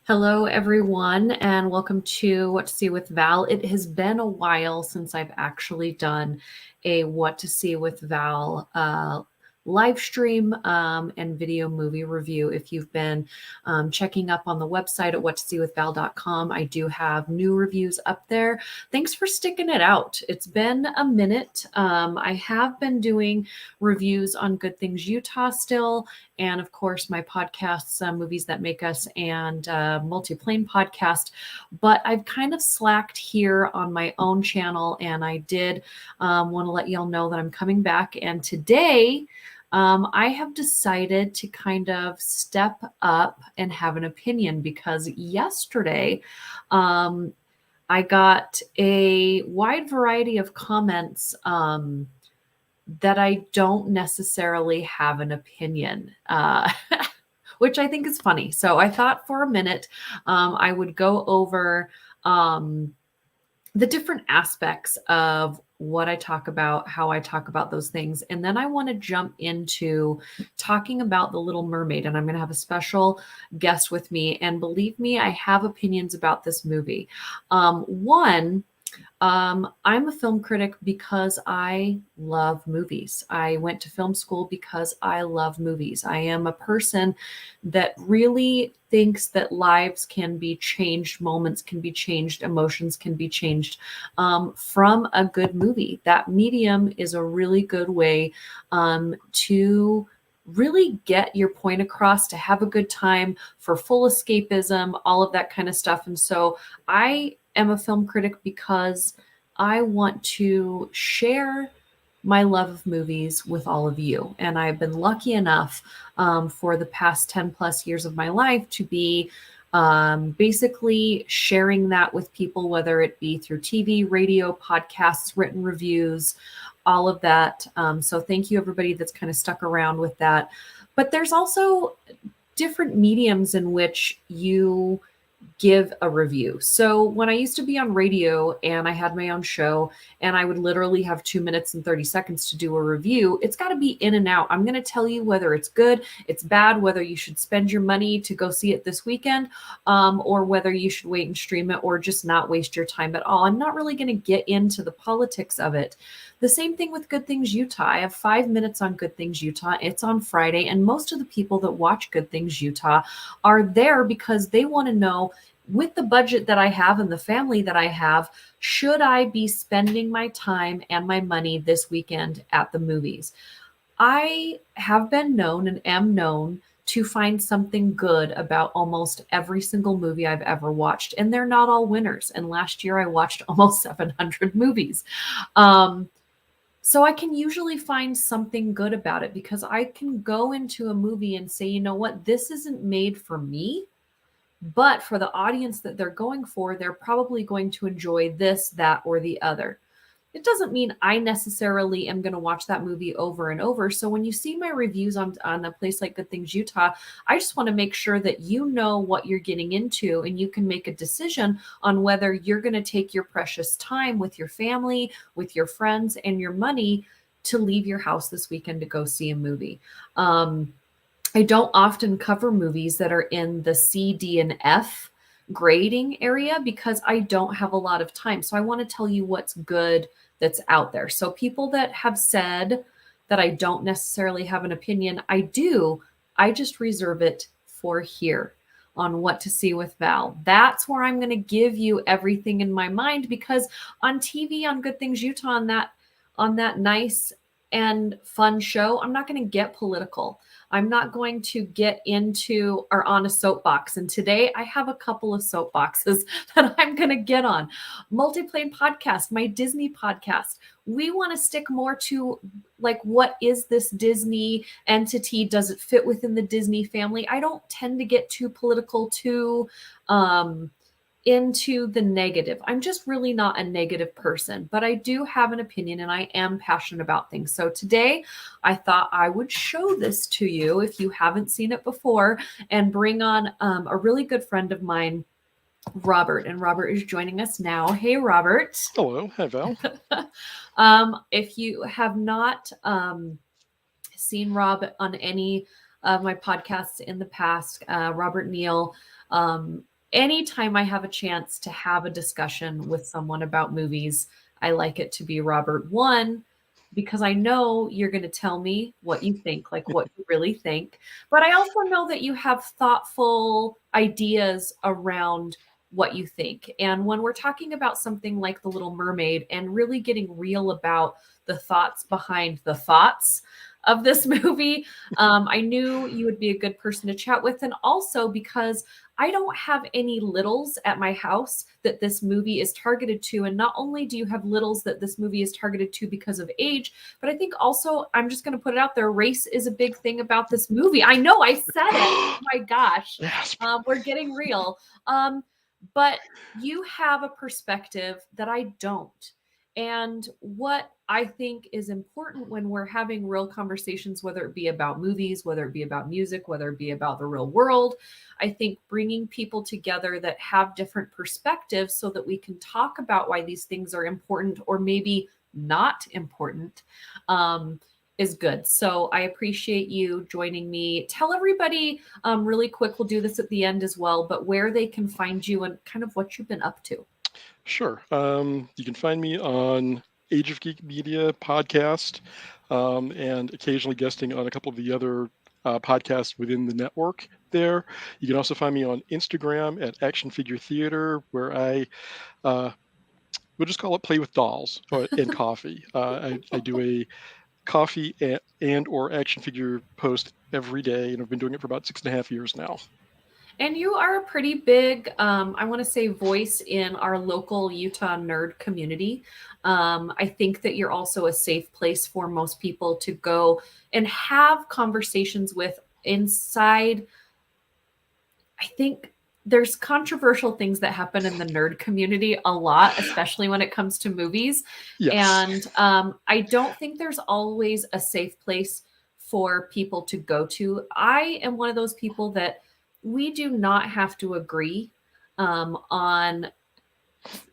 Hello, everyone, and welcome to What to See with Val. It has been a while since I've actually done a What to See with Val live stream and video movie review. If you've been checking up on the website at whattoseewithval.com, I do have new reviews up there. Thanks for sticking it out. It's been a minute. I have been doing reviews on Good Things Utah still, and of course my podcasts, Movies That Make Us, and Multiplane podcast. But I've kind of slacked here on my own channel, and I did want to let y'all know that I'm coming back. And today I have decided to kind of step up and have an opinion, because yesterday I got a wide variety of comments that I don't necessarily have an opinion, which I think is funny. So I thought for a minute I would go over the different aspects of what I talk about, how I talk about those things. And then I want to jump into talking about The Little Mermaid. And I'm going to have a special guest with me. And believe me, I have opinions about this movie. I'm a film critic because I love movies. I went to film school because I love movies. I am a person that really thinks that lives can be changed, moments can be changed, emotions can be changed from a good movie. That medium is a really good way to really get your point across, to have a good time, for full escapism, all of that kind of stuff. And so I am a film critic because I want to share my love of movies with all of you. And I've been lucky enough for the past 10 plus years of my life to be basically sharing that with people, whether it be through TV, radio, podcasts, written reviews, all of that. So thank you, everybody that's kind of stuck around with that. But there's also different mediums in which you give a review. So when I used to be on radio and I had my own show and I would literally have 2 minutes and 30 seconds to do a review, it's got to be in and out. I'm going to tell you whether it's good, it's bad, whether you should spend your money to go see it this weekend, or whether you should wait and stream it, or just not waste your time at all. I'm not really going to get into the politics of it. The same thing with Good Things Utah. I have 5 minutes on Good Things Utah. It's on Friday, and most of the people that watch Good Things Utah are there because they want to know, with the budget that I have and the family that I have, should I be spending my time and my money this weekend at the movies? I have been known and am known to find something good about almost every single movie I've ever watched, and they're not all winners. And last year I watched almost 700 movies. So I can usually find something good about it, because I can go into a movie and say, you know what, this isn't made for me, but for the audience that they're going for, they're probably going to enjoy this, that, or the other. It doesn't mean I necessarily am going to watch that movie over and over. So when you see my reviews on a place like Good Things Utah, I just want to make sure that you know what you're getting into, and you can make a decision on whether you're going to take your precious time with your family, with your friends, and your money to leave your house this weekend to go see a movie. I don't often cover movies that are in the C, D, and F grading area because I don't have a lot of time. So I want to tell you what's good that's out there. So people that have said that I don't necessarily have an opinion, I do. I just reserve it for here on What to See with Val. That's where I'm going to give you everything in my mind, because on TV, on Good Things Utah, on that nice and fun show, I'm not going to get political. I'm not going to get into or on a soapbox. And today I have a couple of soapboxes that I'm going to get on. Multiplane podcast, my Disney podcast. We want to stick more to, like, what is this Disney entity? Does it fit within the Disney family? I don't tend to get too political, too into the negative. I'm just really not a negative person, but I do have an opinion and I am passionate about things. So today I thought I would show this to you if you haven't seen it before, and bring on a really good friend of mine, Robert. And Robert is joining us now. Hey, Robert. Hello. Hi, Val. If you have not seen Rob on any of my podcasts in the past, Robert Neal anytime I have a chance to have a discussion with someone about movies, I like it to be Robert. One, because I know you're going to tell me what you think, like what you really think. But I also know that you have thoughtful ideas around what you think. And when we're talking about something like The Little Mermaid and really getting real about the thoughts behind the thoughts of this movie, I knew you would be a good person to chat with. And also because I don't have any littles at my house that this movie is targeted to. And not only do you have littles that this movie is targeted to because of age, but I think also, I'm just going to put it out there, race is a big thing about this movie. I know I said it. Oh my gosh. Yes. We're getting real. But you have a perspective that I don't. And what I think is important when we're having real conversations, whether it be about movies, whether it be about music, whether it be about the real world, I think bringing people together that have different perspectives so that we can talk about why these things are important or maybe not important, is good. So I appreciate you joining me. Tell everybody really quick, we'll do this at the end as well, but where they can find you and kind of what you've been up to. Sure. You can find me on Age of Geek Media podcast, and occasionally guesting on a couple of the other podcasts within the network there. You can also find me on Instagram at Action Figure Theater, where I we'll just call it play with dolls and coffee. I do a coffee and or action figure post every day, and I've been doing it for about 6.5 years now. And you are a pretty big, I want to say, voice in our local Utah nerd community. I think that you're also a safe place for most people to go and have conversations with inside. I think there's controversial things that happen in the nerd community a lot, especially when it comes to movies. Yes. And I don't think there's always a safe place for people to go to. I am one of those people that we do not have to agree on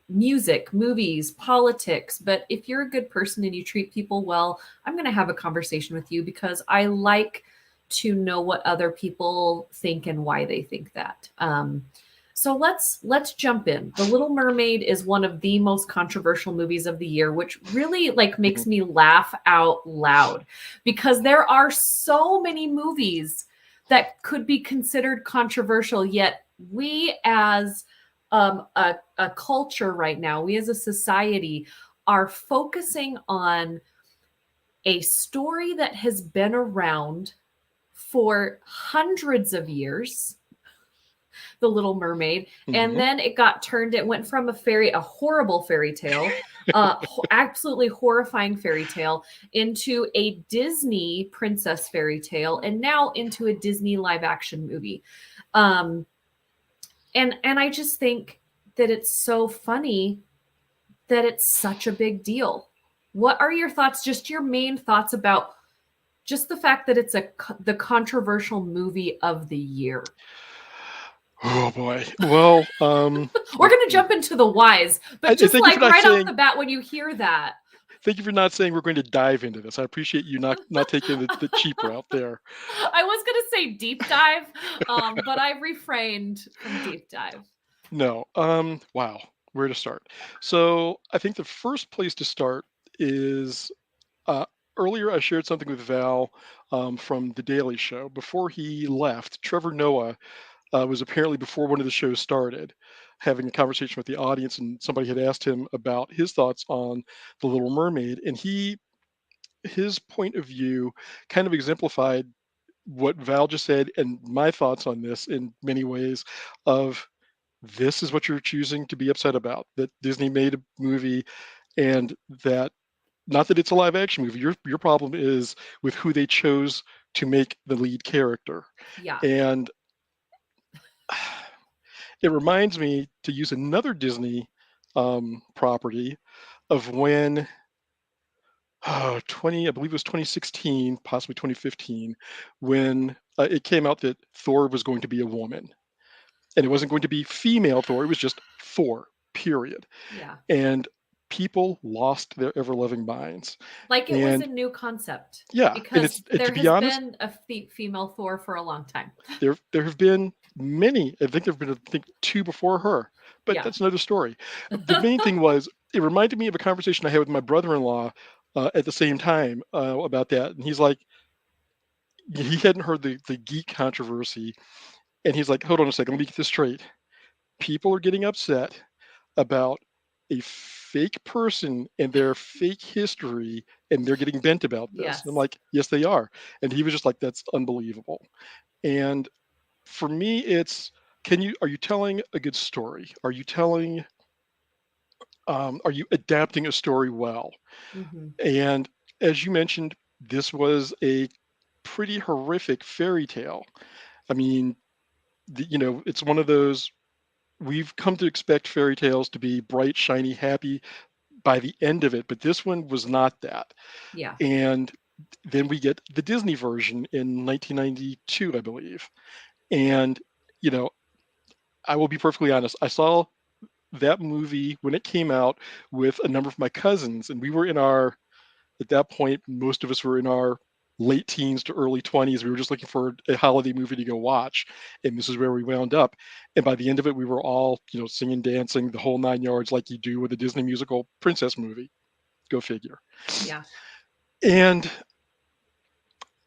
music, movies, politics. But if you're a good person and you treat people well, I'm going to have a conversation with you because I like to know what other people think and why they think that. So let's jump in. The Little Mermaid is one of the most controversial movies of the year, which really like Mhm. makes me laugh out loud because there are so many movies that could be considered controversial, yet we as a culture right now, we as a society are focusing on a story that has been around for hundreds of years, The Little Mermaid, and Mhm. then it got turned. It went from a horrible fairy tale, absolutely horrifying fairy tale, into a Disney princess fairy tale, and now into a Disney live action movie. Um, and I just think that it's so funny that it's such a big deal. What are your thoughts? Just your main thoughts about just the fact that it's the controversial movie of the year. Oh boy. Well, We're let's going to see. jump into the whys, but And just thank you for like not right off saying the bat, when you hear that, thank you for not saying we're going to dive into this. I appreciate you not taking the cheap route there. I was going to say deep dive, but I refrained from deep dive. No. Wow. Where to start? So I think the first place to start is uh, earlier I shared something with Val from The Daily Show. Before he left, Trevor Noah was apparently before one of the shows started having a conversation with the audience, and somebody had asked him about his thoughts on The Little Mermaid, and his point of view kind of exemplified what Val just said and my thoughts on this in many ways of this is what you're choosing to be upset about, that Disney made a movie, and that not that it's a live action movie, your problem is with who they chose to make the lead character. Yeah. And it reminds me to use another Disney property of when 20, I believe it was 2016, possibly 2015, when it came out that Thor was going to be a woman, and it wasn't going to be female Thor. It was just Thor, period. Yeah. And people lost their ever loving minds. Like it was And a new concept yeah, and because it's and to there be has honest, been a female Thor for a long time. there have been many. I think there've been, I think, two before her, but Yeah. that's another story. The main thing was it reminded me of a conversation I had with my brother-in-law at the same time about that, and he's like, he hadn't heard the geek controversy, and he's like, hold on a second, let me get this straight. People are getting upset about a fake person and their fake history, and they're getting bent about this. And I'm Yes. like, yes, they are. And he was just like, that's unbelievable. And for me, it's, are you telling a good story? Are you adapting a story well? Hmm. And as you mentioned, this was a pretty horrific fairy tale. I mean, it's one of those, we've come to expect fairy tales to be bright, shiny, happy by the end of it, but this one was not that. Yeah. And then we get the Disney version in 1992, I believe. And, you know, I will be perfectly honest. I saw that movie when it came out with a number of my cousins, and we were in our, at that point, most of us were in our late teens to early 20s. We were just looking for a holiday movie to go watch, and this is where we wound up. And by the end of it, we were all, singing, dancing, the whole nine yards, like you do with a Disney musical princess movie. Go figure. Yeah. And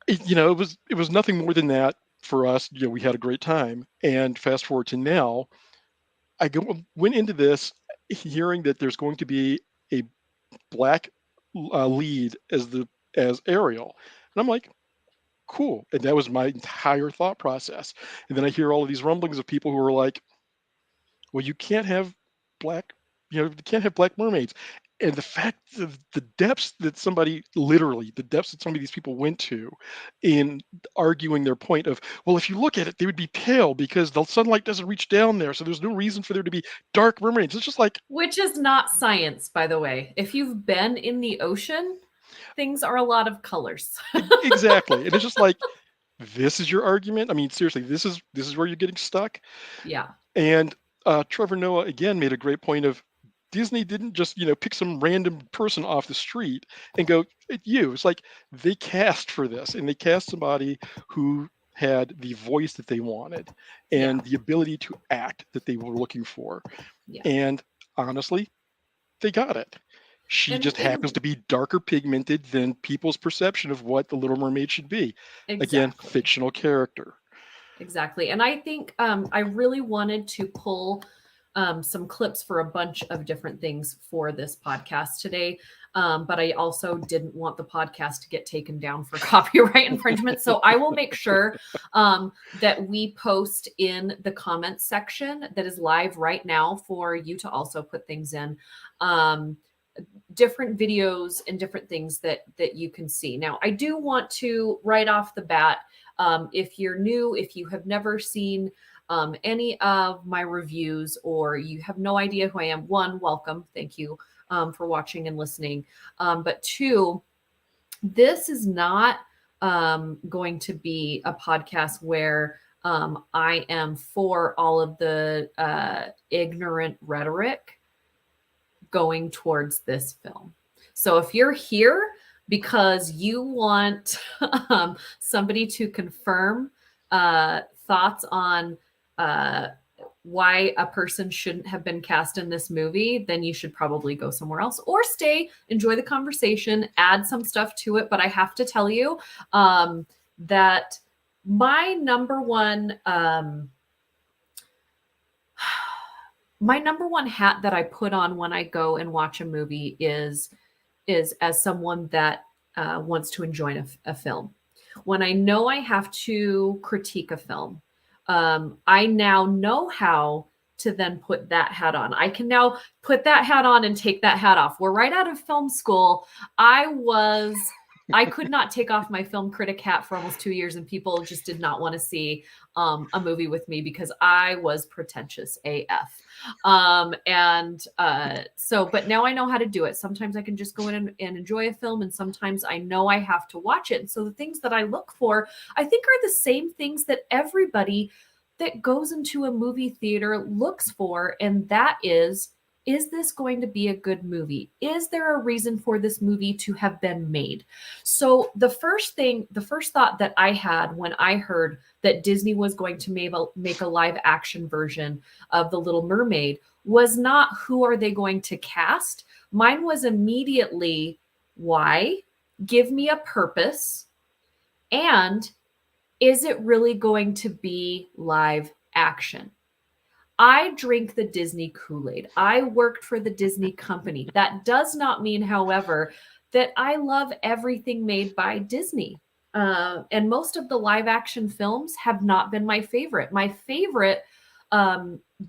it was nothing more than that for us. We had a great time. And fast forward to now, went into this hearing that there's going to be a black lead as Ariel, and I'm like, cool. And that was my entire thought process. And then I hear all of these rumblings of people who are like, well, you can't have black, you can't have black mermaids. And the fact of the depths that somebody, literally, the depths that some of these people went to in arguing their point of, well, if you look at it, they would be pale because the sunlight doesn't reach down there. So there's no reason for there to be dark mermaids. It's just like, Which is not science, by the way. If you've been in the ocean, things are a lot of colors. exactly. And it's just like, this is your argument. I mean, seriously, this is where you're getting stuck. Yeah. And Trevor Noah again made a great point of, Disney didn't just pick some random person off the street and go, you. It's like they cast for this, and they cast somebody who had the voice that they wanted Yeah. and the ability to act that they were looking for. Yeah. And honestly, they got it. She And just happens in to be darker pigmented than people's perception of what the Little Mermaid should be. Again, exactly. fictional character. Exactly. And I think I really wanted to pull some clips for a bunch of different things for this podcast today. But I also didn't want the podcast to get taken down for copyright infringement. So I will make sure that we post in the comments section that is live right now for you to also put things in. Different videos and different things that you can see. Now, I do want to right off the bat, if you're new, if you have never seen any of my reviews or you have no idea who I am, one, welcome, thank you for watching and listening. But two, this is not going to be a podcast where I am for all of the ignorant rhetoric going towards this film. So if you're here because you want somebody to confirm thoughts on why a person shouldn't have been cast in this movie, then you should probably go somewhere else or stay, enjoy the conversation, add some stuff to it. But I have to tell you that my number one hat that I put on when I go and watch a movie is as someone that wants to enjoy a film. When I know I have to critique a film, I now know how to then put that hat on. I can now put that hat on and take that hat off. We're right out of film school. I could not take off my film critic hat for almost 2 years, and people just did not want to see a movie with me because I was pretentious AF. But now I know how to do it. Sometimes I can just go in and enjoy a film, and sometimes I know I have to watch it. And so the things that I look for, I think, are the same things that everybody that goes into a movie theater looks for, and that is Is this going to be a good movie? Is there a reason for this movie to have been made? So the first thought that I had when I heard that Disney was going to make a live action version of The Little Mermaid was not who are they going to cast? Mine was immediately why? Give me a purpose. And is it really going to be live action? I drink the Disney Kool-Aid. I worked for the Disney company. That does not mean, however, that I love everything made by Disney. And most of the live action films have not been my favorite. My favorite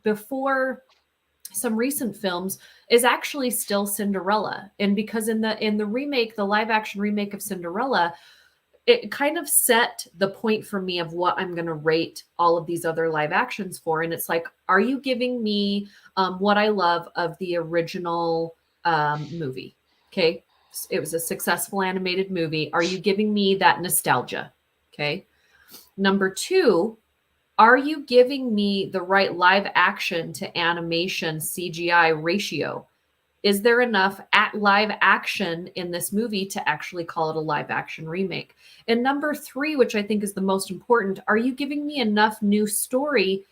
before some recent films is actually still Cinderella. And because in the remake, the live action remake of Cinderella, it kind of set the point for me of what I'm going to rate all of these other live actions for. And it's like, are you giving me what I love of the original movie? Okay. It was a successful animated movie. Are you giving me that nostalgia? Okay. Number two, are you giving me the right live action to animation CGI ratio? Is there enough at live action in this movie to actually call it a live action remake? And number three, which I think is the most important, are you giving me enough new story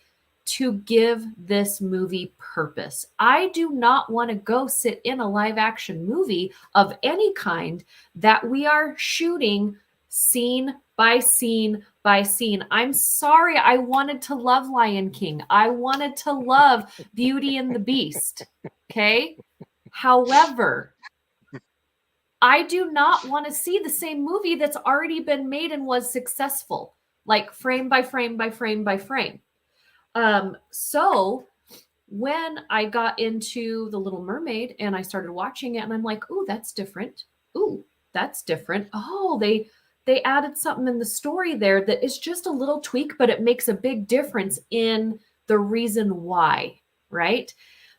to give this movie purpose? I do not want to go sit in a live action movie of any kind that we are shooting scene by scene by scene. I'm sorry. I wanted to love Lion King. I wanted to love Beauty and the Beast. Okay. However, I do not want to see the same movie that's already been made and was successful, like frame by frame by frame by frame. So when I got into The Little Mermaid and I started watching it, and I'm like, "Ooh, that's different. Ooh, that's different. Oh, they added something in the story there that is just a little tweak, but it makes a big difference in the reason why." Right?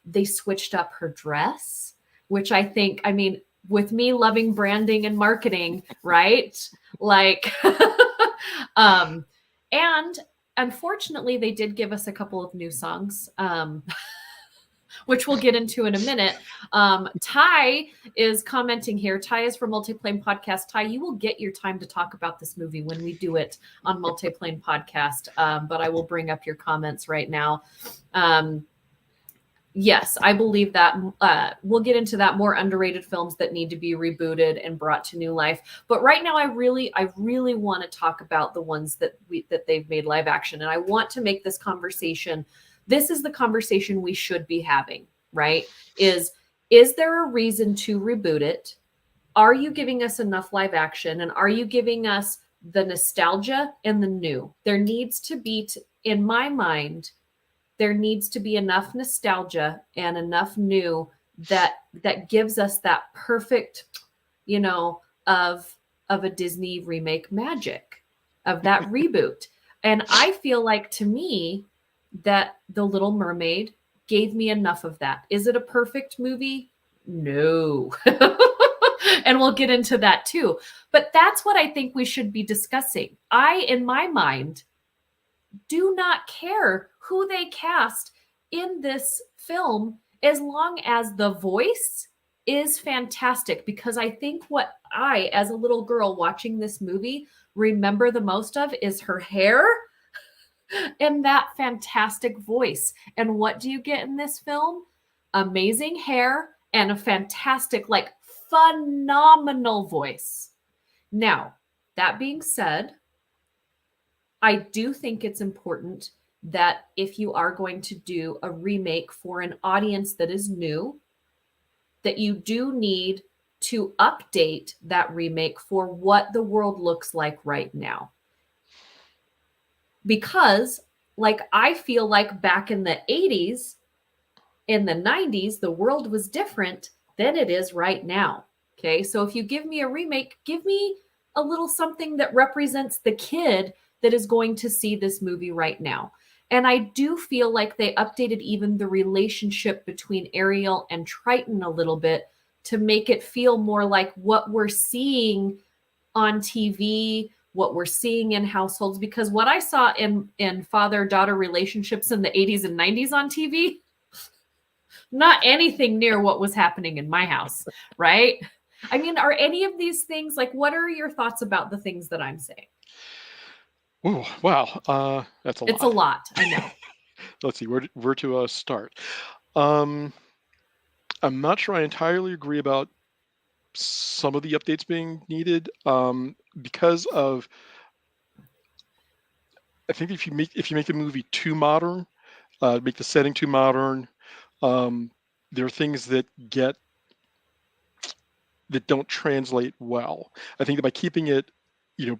They switched up her dress, which I think, I mean, with me loving branding and marketing, right? Like, um, and unfortunately, they did give us a couple of new songs, which we'll get into in a minute. Ty is commenting here. Ty is from Multiplane Podcast. Ty, you will get your time to talk about this movie when we do it on Multiplane Podcast, but I will bring up your comments right now. Yes, I believe that we'll get into that, more underrated films that need to be rebooted and brought to new life. But right now, I really want to talk about the ones that they've made live action, and I want to make this conversation. This is the conversation we should be having, right? Is there a reason to reboot it? Are you giving us enough live action, and are you giving us the nostalgia and the new? There needs to be, in my mind, there needs to be enough nostalgia and enough new that gives us that perfect, of a Disney remake magic, of that reboot. And I feel like, to me, that The Little Mermaid gave me enough of that. Is it a perfect movie? No. And we'll get into that too. But that's what I think we should be discussing. In my mind, do not care who they cast in this film as long as the voice is fantastic. Because I think what I, as a little girl watching this movie, remember the most of is her hair and that fantastic voice. And what do you get in this film? Amazing hair and a fantastic, like, phenomenal voice. Now, that being said, I do think it's important that if you are going to do a remake for an audience that is new, that you do need to update that remake for what the world looks like right now. Because, like, I feel like back in the 80s, in the 90s, the world was different than it is right now. Okay, so if you give me a remake, give me a little something that represents the kid that is going to see this movie right now. And I do feel like they updated even the relationship between Ariel and Triton a little bit to make it feel more like what we're seeing on TV, what we're seeing in households. Because what I saw in father-daughter relationships in the 80s and 90s on TV, Not anything near what was happening in my house, right? I mean, are any of these things like, what are your thoughts about the things that I'm saying? Ooh, wow. That's a It's a lot. lot, I know. Let's see where to start. Um, I'm not sure I entirely agree about some of the updates being needed because of I think if you make the movie too modern, make the setting too modern, um, there are things that don't translate well. I think that by keeping it,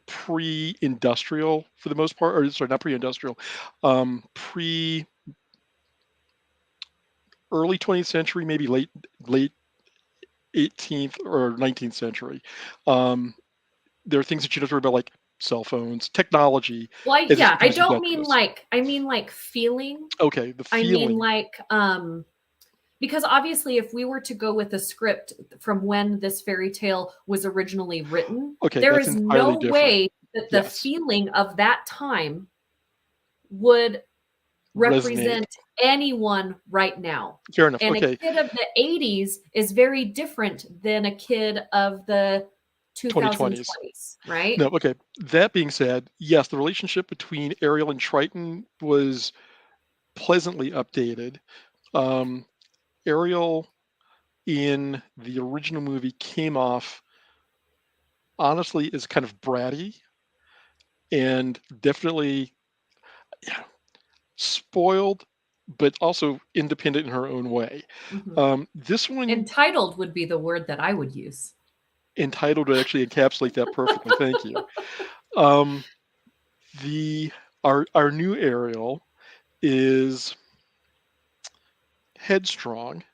pre-industrial for the most part, or sorry, not pre-industrial, pre early 20th century, maybe late 18th or 19th century. Um, there are things that you don't have to worry about, like cell phones, technology, Well, as it yeah, I becomes don't mean ubiquitous. like, I mean like feeling. Okay, the I mean feeling. like, because obviously if we were to go with a script from when this fairy tale was originally written, Okay, there that's is entirely no different. way that the Yes, feeling of that time would resonate. represent anyone right now. Fair enough. And a Okay, kid of the 80s is very different than a kid of the 2020s. 2020s, right? No, okay. That being said, yes, the relationship between Ariel and Triton was pleasantly updated. Um, Ariel in the original movie came off honestly as kind of bratty and definitely, yeah, spoiled, but also independent in her own way. Mhm. This one, Entitled would be the word that I would use. entitled, to actually encapsulate that perfectly. Thank you. Um, the our new Ariel is headstrong.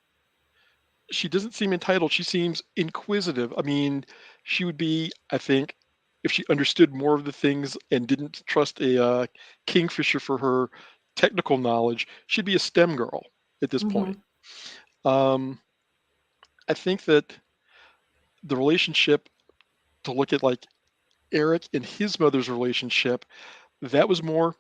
She doesn't seem entitled. She seems inquisitive. I mean, she would be, I think, if she understood more of the things and didn't trust a kingfisher for her technical knowledge, she'd be a STEM girl at this point. Mhm. Um, I think that the relationship, to look at like Eric and his mother's relationship, that was more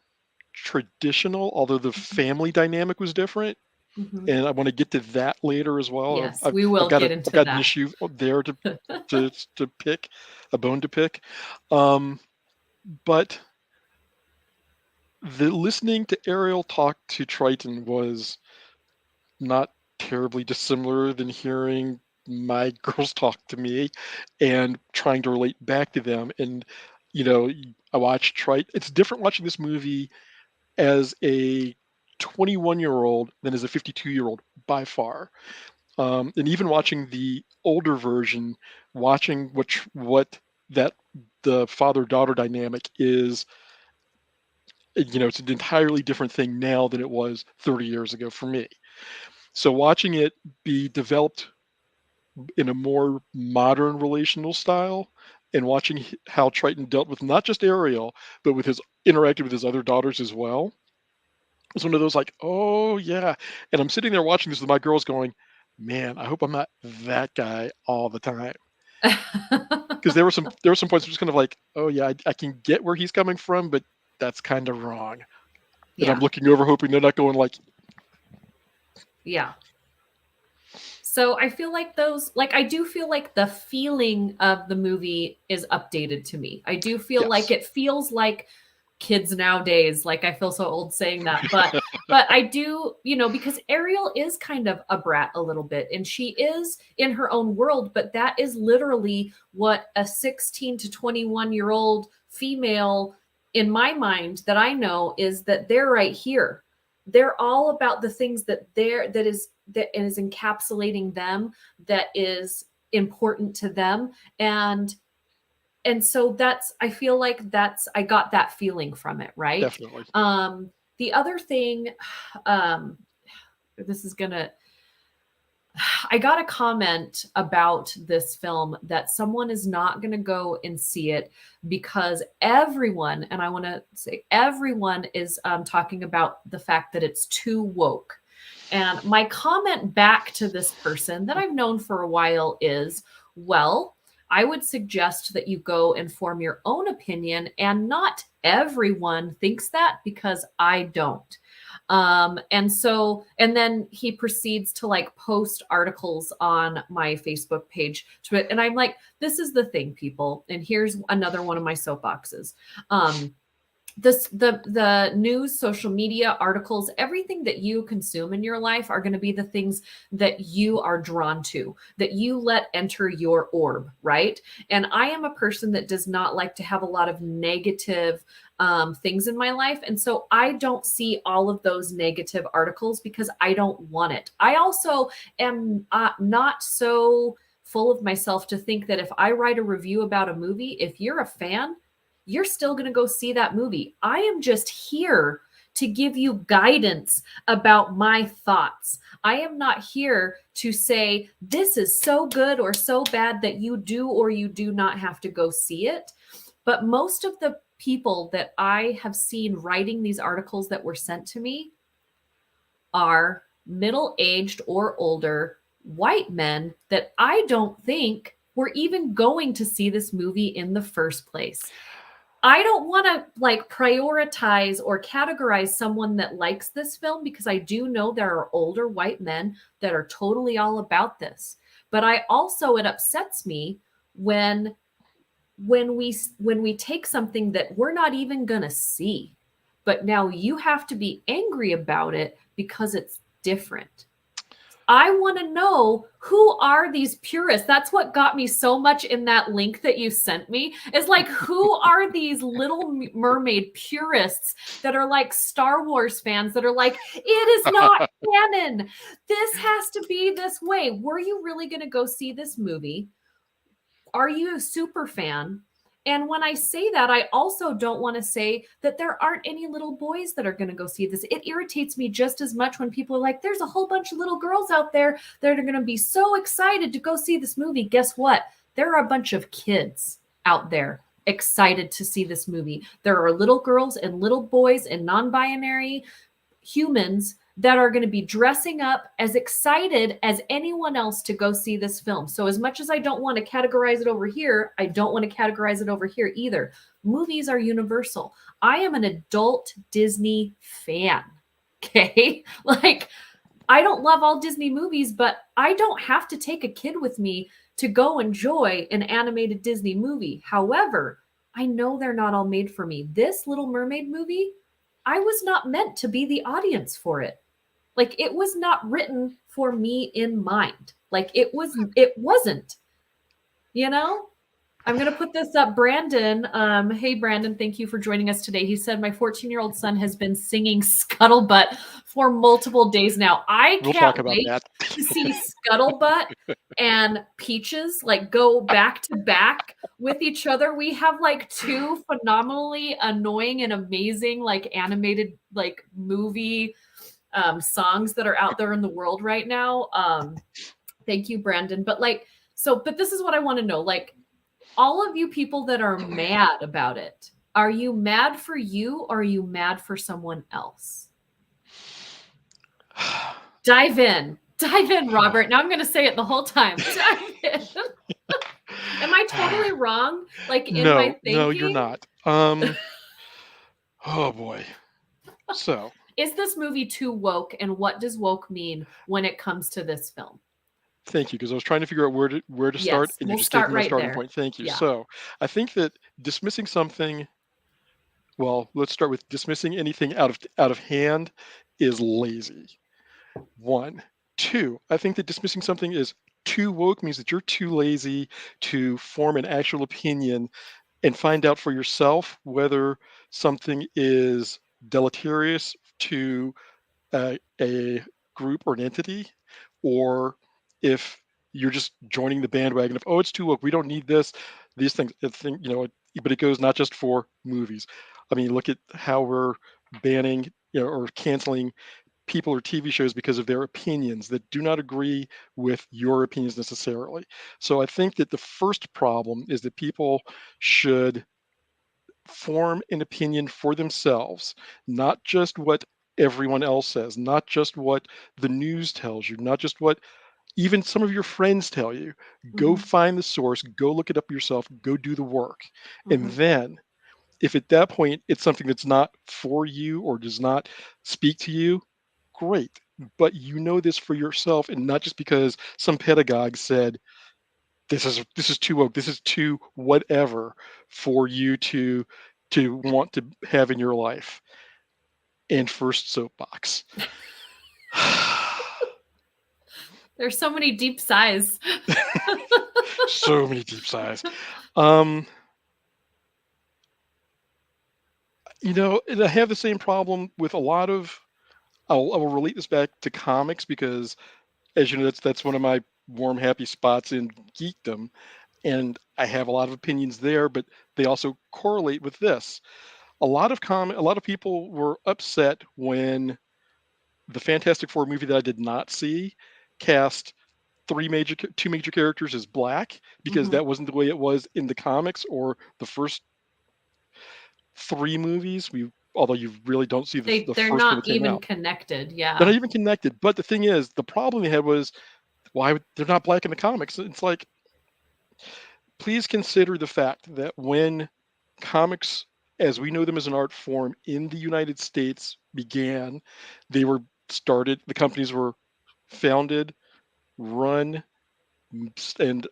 traditional, although the Mhm. family dynamic was different. Mhm. And I want to get to that later as well. Yes, we will get I've into got an that. issue there to pick, a bone to pick. Um, but the listening to Ariel talk to Triton was not terribly dissimilar than hearing my girls talk to me and trying to relate back to them. And I watched Triton. It's different watching this movie as a 21-year-old than as a 52-year-old by far. And even watching the older version, watching what that the father-daughter dynamic is, it's an entirely different thing now than it was 30 years ago for me. So watching it be developed in a more modern relational style and watching how Triton dealt with not just Ariel, but with his interacted with his other daughters as well, was one of those like, oh yeah. And I'm sitting there watching this with my girls going, man, I hope I'm not that guy all the time. Because there were some points where just kind of like, oh yeah, I can get where he's coming from, but that's kind of wrong. And I'm Yeah, looking over hoping they're not going like, yeah. So I feel like those, like, I do feel like the feeling of the movie is updated to me. I do feel like yes, it feels like kids nowadays. Like I feel so old saying that, but I do, because Ariel is kind of a brat a little bit, and she is in her own world. But that is literally what a 16 to 21-year-old female, in my mind, that I know, is that they're right here. They're all about the things that is encapsulating them, that is important to them. And so that's, I feel like that's, I got that feeling from it, right? definitely. The other thing, um this is gonna I got a comment about this film that someone is not going to go and see it because everyone, and I want to say everyone, is talking about the fact that it's too woke. And my comment back to this person that I've known for a while is, well, I would suggest that you go and form your own opinion, and not everyone thinks that, because I don't. And then he proceeds to like post articles on my Facebook page to it. And I'm like, this is the thing, people. And here's another one of my soapboxes. The news, social media, articles, everything that you consume in your life are going to be the things that you are drawn to, that you let enter your orb, right? And I am a person that does not like to have a lot of negative things in my life. And so I don't see all of those negative articles because I don't want it. I also am not so full of myself to think that if I write a review about a movie, if you're a fan, you're still going to go see that movie. I am just here to give you guidance about my thoughts. I am not here to say this is so good or so bad that you do or you do not have to go see it. But most of the people that I have seen writing these articles that were sent to me are middle-aged or older white men that I don't think were even going to see this movie in the first place. I don't want to like prioritize or categorize someone that likes this film because I do know there are older white men that are totally all about this. But I also, it upsets me when we take something that we're not even going to see, but now you have to be angry about it because it's different. I want to know, who are these purists? That's what got me so much in that link that you sent me. Is like, who are these Little Mermaid purists that are like Star Wars fans that are like, it is not canon. This has to be this way. Were you really going to go see this movie? Are you a super fan? And when I say that, I also don't want to say that there aren't any little boys that are going to go see this. It irritates me just as much when people are like, there's a whole bunch of little girls out there that are going to be so excited to go see this movie. Guess what? There are a bunch of kids out there excited to see this movie. There are little girls and little boys and non-binary humans that are going to be dressing up as excited as anyone else to go see this film. So as much as I don't want to categorize it over here, I don't want to categorize it over here either. Movies are universal. I am an adult Disney fan. Okay? Like, I don't love all Disney movies, but I don't have to take a kid with me to go enjoy an animated Disney movie. However, I know they're not all made for me. This Little Mermaid movie, I was not meant to be the audience for it. Like, it was not written for me in mind. Like, it wasn't, you know? I'm going to put this up. Brandon, hey, Brandon, thank you for joining us today. He said, my 14-year-old son has been singing Scuttlebutt for multiple days now. I We'll can't talk about wait that. to see Scuttlebutt and Peaches like go back to back with each other. We have like two phenomenally annoying and amazing like animated like movie songs that are out there in the world right now. Thank you, Brandon. But like, so, but this is what I want to know. Like, all of you people that are mad about it, are you mad for you or are you mad for someone else? Dive in, Robert. Now I'm going to say it the whole time. Dive in. Am I totally wrong? Like in my thinking? No, you're not. Oh boy. So, is this movie too woke, and what does woke mean when it comes to this film? thank you, because I was trying to figure out where to start, Yes, and you we'll just gave start me my right starting there. point. Thank you. Yeah. So, I think that dismissing something, well, let's start with dismissing anything out of hand is lazy. One. Two, I think that dismissing something is too woke means that you're too lazy to form an actual opinion and find out for yourself whether something is deleterious to a group or an entity, or if you're just joining the bandwagon of, oh, it's too woke, we don't need this, these things. I think, but it goes not just for movies. I mean, look at how we're banning, or canceling people or TV shows because of their opinions that do not agree with your opinions necessarily. So I think that the first problem is that people should form an opinion for themselves, not just what everyone else says, not just what the news tells you, not just what even some of your friends tell you. Go Mhm. find the source, go look it up yourself, go do the work. And Mhm. then If at that point it's something that's not for you or does not speak to you, great. But you know this for yourself, and not just because some pedagogue said this is too woke, this is too whatever for you to want to have in your life. And first soapbox. There's so many deep sighs. So many deep sighs. Um, and I have the same problem with a lot of. I will relate this back to comics because, as you know, that's one of my warm, happy spots in geekdom, and I have a lot of opinions there. But they also correlate with this. A lot of people were upset when the Fantastic Four movie that I did not see cast two major characters as black because Hmm. that wasn't the way it was in the comics or the first three movies. Although you really don't see the They're first one not that came even out. connected. They're Yeah. not even connected. But the thing is, the problem they had was they're not black in the comics. It's like, please consider the fact that when comics, as we know them as an art form in the United States, began, they were started. The companies were founded, run, and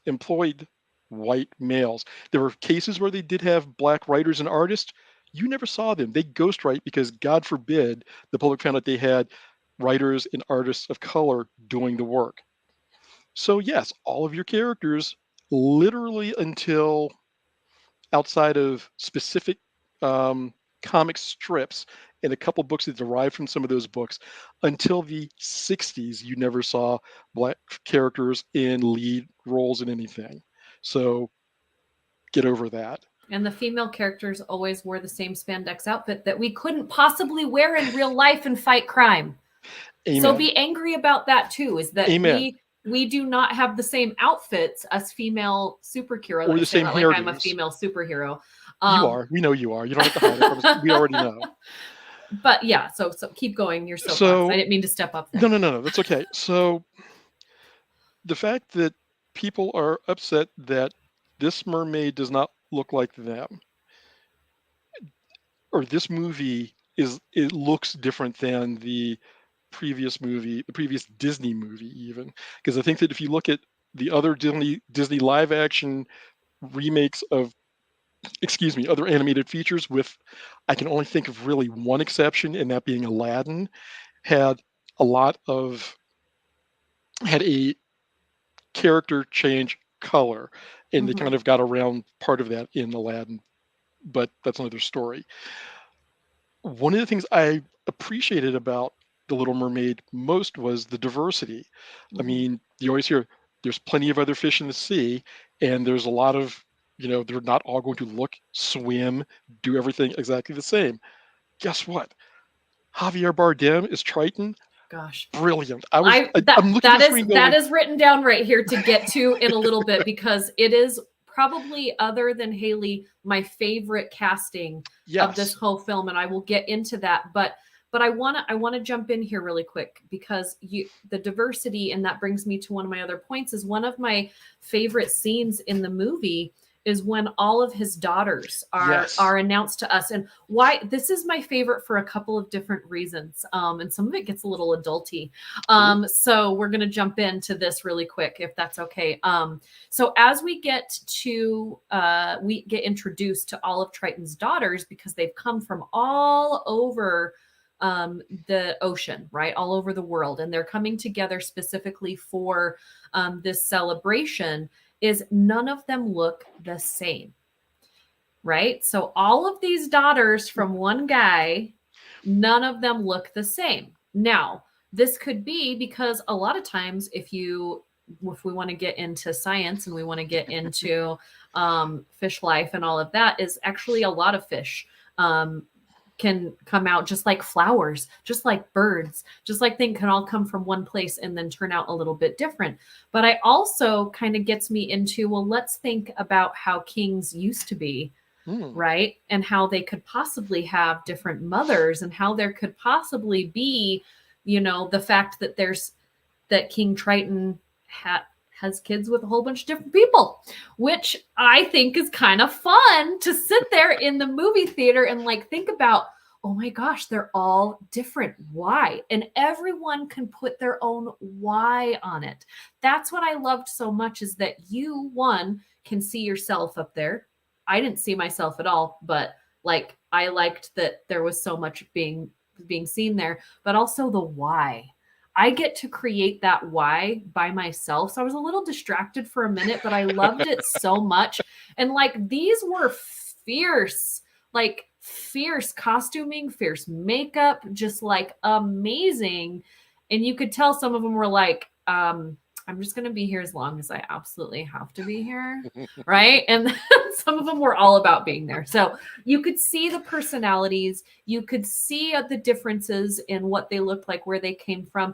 employed white males. There were cases where they did have black writers and artists. You never saw them. They ghostwrite because, God forbid, the public found out they had writers and artists of color doing the work. So, yes, all of your characters, literally until outside of specific um, comic strips and a couple books that derived from some of those books, until the 60s, you never saw black characters in lead roles in anything. So get over that. And the female characters always wore the same spandex outfit that we couldn't possibly wear in real life and fight crime. So Amen. be angry about that too, is that Amen. we do not have the same outfits as female superhero. Or I the say same that like I'm a hairdos. female superhero. You Um are. We know you are. You don't have to hide it from us. We already know. but yeah, so keep going your soapbox. I So, didn't mean to step up no, there. no, no, no. That's okay. So, the fact that people are upset that this mermaid does not look like them, or this movie it looks different than the previous Disney movie, even, because I think that if you look at the other Disney live action remakes of, excuse me, other animated features, with I can only think of really one exception, and that being Aladdin, had a lot of had a character change color, and they kind Hmm. of got around part of that in Aladdin, but that's another story. One of the things I appreciated about The Little Mermaid most was the diversity. I Hmm. mean, you always hear there's plenty of other fish in the sea, and there's a lot of, they're not all going to look, swim, do everything exactly the same. Guess what? Javier Bardem is Triton. Gosh. Brilliant. I I'm looking at the screen that going, is written down right here to get to in a little bit because it is probably, other than Haley, my favorite casting of this yes, whole film, and I will get into that. But I want to jump in here really quick because the diversity, and that brings me to one of my other points, is one of my favorite scenes in the movie is when all of his daughters yes. are announced to us. And why this is my favorite for a couple of different reasons, and some of it gets a little adulty. Ooh. So we're going to jump into this really quick, if that's okay. So as we get introduced to all of Triton's daughters, because they've come from all over the ocean, right? All over the world. And they're coming together specifically for this celebration, is none of them look the same, right? So all of these daughters from one guy, none of them look the same. Now, this could be because a lot of times if we want to get into science and we want to get into fish life and all of that, is actually a lot of fish can come out just like flowers, just like birds, just like things can all come from one place and then turn out a little bit different. But I also kind of gets me into, well, let's think about how kings used to be, Hmm. right? And how they could possibly have different mothers, and how there could possibly be, the fact that King Triton has kids with a whole bunch of different people, which I think is kind of fun to sit there in the movie theater and like think about, oh my gosh, they're all different. Why? And everyone can put their own why on it. That's what I loved so much, is that you, one, can see yourself up there. I didn't see myself at all, but like I liked that there was so much being seen there, but also the why. I get to create that why by myself. So I was a little distracted for a minute, but I loved it so much. And like these were fierce, like fierce costuming, fierce makeup, just like amazing. And you could tell some of them were like, I'm just going to be here as long as I absolutely have to be here. Right. And some of them were all about being there. So you could see the personalities, you could see the differences in what they looked like, where they came from.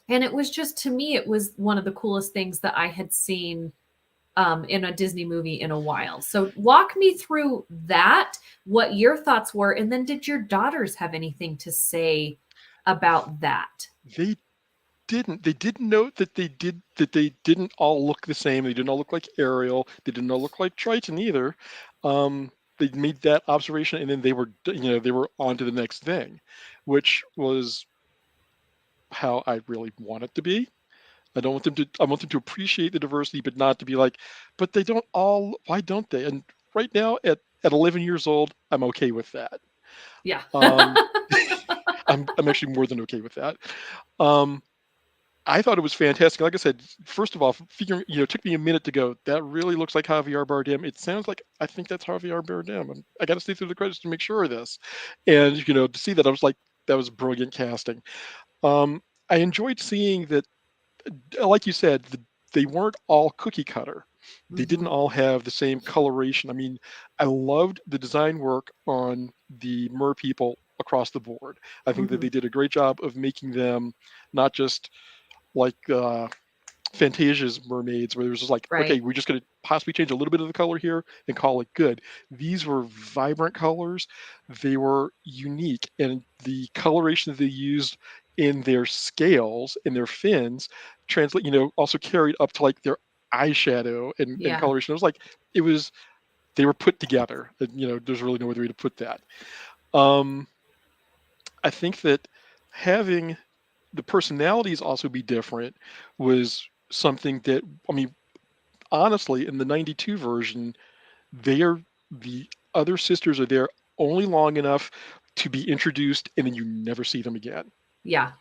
And it was just, to me, it was one of the coolest things that I had seen in a Disney movie in a while. So walk me through that, what your thoughts were. And then did your daughters have anything to say about that? They didn't. They didn't know that they didn't all look the same. They didn't all look like Ariel. They didn't all look like Triton either. They made that observation, and then they were on to the next thing, which was how I really want it to be. I want them to appreciate the diversity, but not to be like, but they don't all. Why don't they? And right now, at 11 years old, I'm okay with that. Yeah. Um, I'm actually more than okay with that. Um, I thought it was fantastic. Like I said, first of all, figuring, it took me a minute to go, that really looks like Javier Bardem. It sounds like, I think that's Javier Bardem. I got to see through the credits to make sure of this. And, to see that, I was like, that was brilliant casting. I enjoyed seeing that, like you said, they weren't all cookie cutter. They didn't Mhm. all have the same coloration. I mean, I loved the design work on the mer people across the board. I think that Mhm. they did a great job of making them not just like Fantasia's mermaids, where there's just like, okay, Right. we're just going to possibly change a little bit of the color here and call it good. These were vibrant colors. They were unique, and the coloration that they used in their scales and their fins translate, also carried up to like their eyeshadow and Yeah. coloration. It was like, it was, they were put together. And, there's really no other way to put that. Um, I think that having the personalities also be different was something that, I mean, honestly, in the 92 version, they're the other sisters are there only long enough to be introduced, and then you never see them again. Yeah.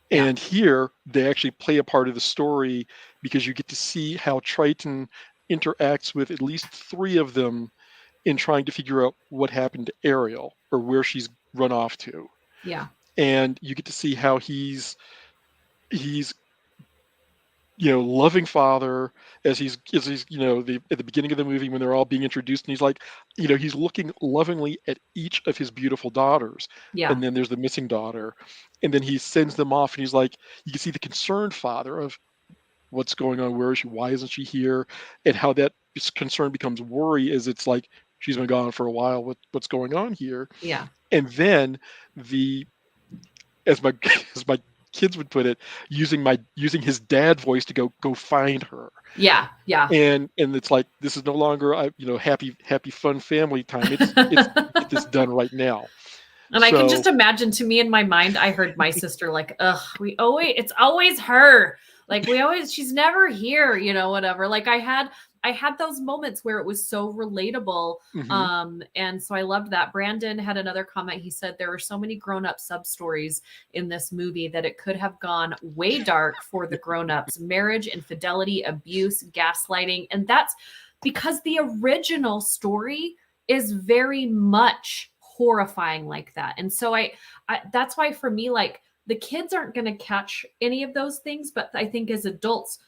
Yeah. And here they actually play a part of the story, because you get to see how Triton interacts with at least three of them in trying to figure out what happened to Ariel, or where she's run off to. Yeah. And you get to see how he's loving father, as he's at the beginning of the movie when they're all being introduced, and he's like, he's looking lovingly at each of his beautiful daughters, Yeah. and then there's the missing daughter, and then he sends them off, and he's like, you can see the concerned father of what's going on, where is she, why isn't she here, and how that concern becomes worry, as it's like, she's been gone for a while, what's going on here. Yeah. And then the as my as my kids would put it, using his dad voice to go find her. Yeah. Yeah. And it's like, this is no longer happy fun family time. It's get this done right now. And I can So just imagine, to me in my mind, I heard my sister like, ugh, it's always her. Like she's never here, whatever. Like I had those moments where it was so relatable. mhm. And so I loved that. Brandon had another comment. He said there were so many grown-up sub stories in this movie that it could have gone way dark for the grown-ups. Marriage, infidelity, abuse, gaslighting. And that's because the original story is very much horrifying like that. And so I that's why for me, like, the kids aren't going to catch any of those things, but I think as adults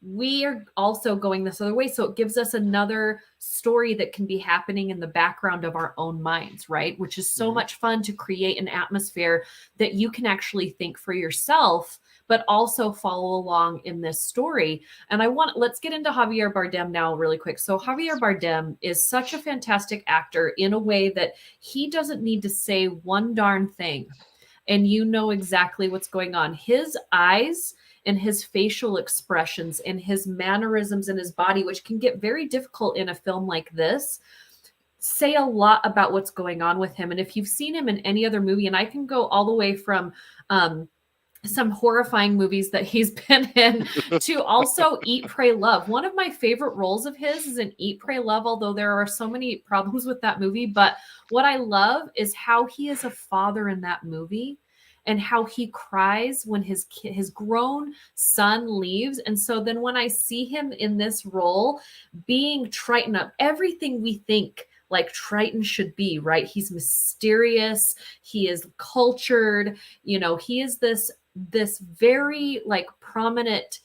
we are also going this other way, so it gives us another story that can be happening in the background of our own minds, right? Which is so Mhm. much fun to create an atmosphere that you can actually think for yourself, but also follow along in this story. And let's get into Javier Bardem now really quick. So Javier Bardem is such a fantastic actor in a way that he doesn't need to say one darn thing, and you know exactly what's going on. His eyes and his facial expressions and his mannerisms in his body, which can get very difficult in a film like this, say a lot about what's going on with him. And if you've seen him in any other movie, and I can go all the way from some horrifying movies that he's been in to also Eat, Pray, Love. One of my favorite roles of his is in Eat, Pray, Love, although there are so many problems with that movie. But what I love is how he is a father in that movie and how he cries when his grown son leaves. And so then when I see him in this role being Triton up, everything we think like Triton should be, right? He's mysterious, he is cultured, he is this very like prominent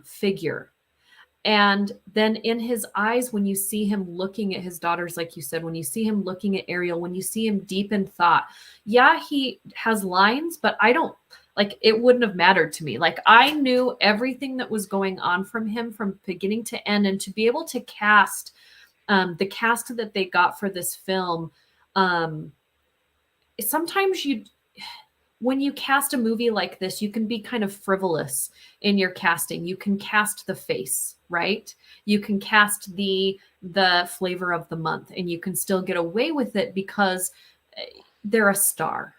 figure. And then in his eyes, when you see him looking at his daughters, like you said, when you see him looking at Ariel, when you see him deep in thought, yeah, he has lines, but I don't like, it wouldn't have mattered to me. Like I knew everything that was going on from him from beginning to end. And to be able to cast the cast that they got for this film, sometimes when you cast a movie like this, you can be kind of frivolous in your casting. You can cast the face, right? You can cast the flavor of the month, and you can still get away with it because they're a star.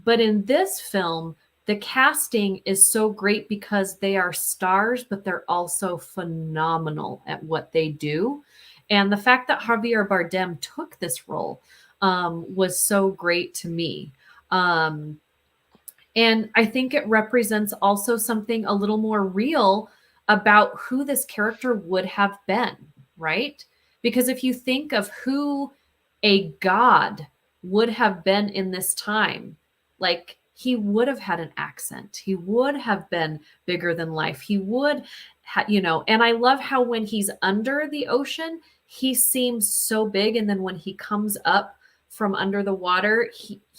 But in this film, the casting is so great because they are stars, but they're also phenomenal at what they do. And the fact that Javier Bardem took this role was so great to me. And I think it represents also something a little more real about who this character would have been, right? Because if you think of who a god would have been in this time, like he would have had an accent. He would have been bigger than life. He would, and I love how when he's under the ocean, he seems so big. And then when he comes up from under the water,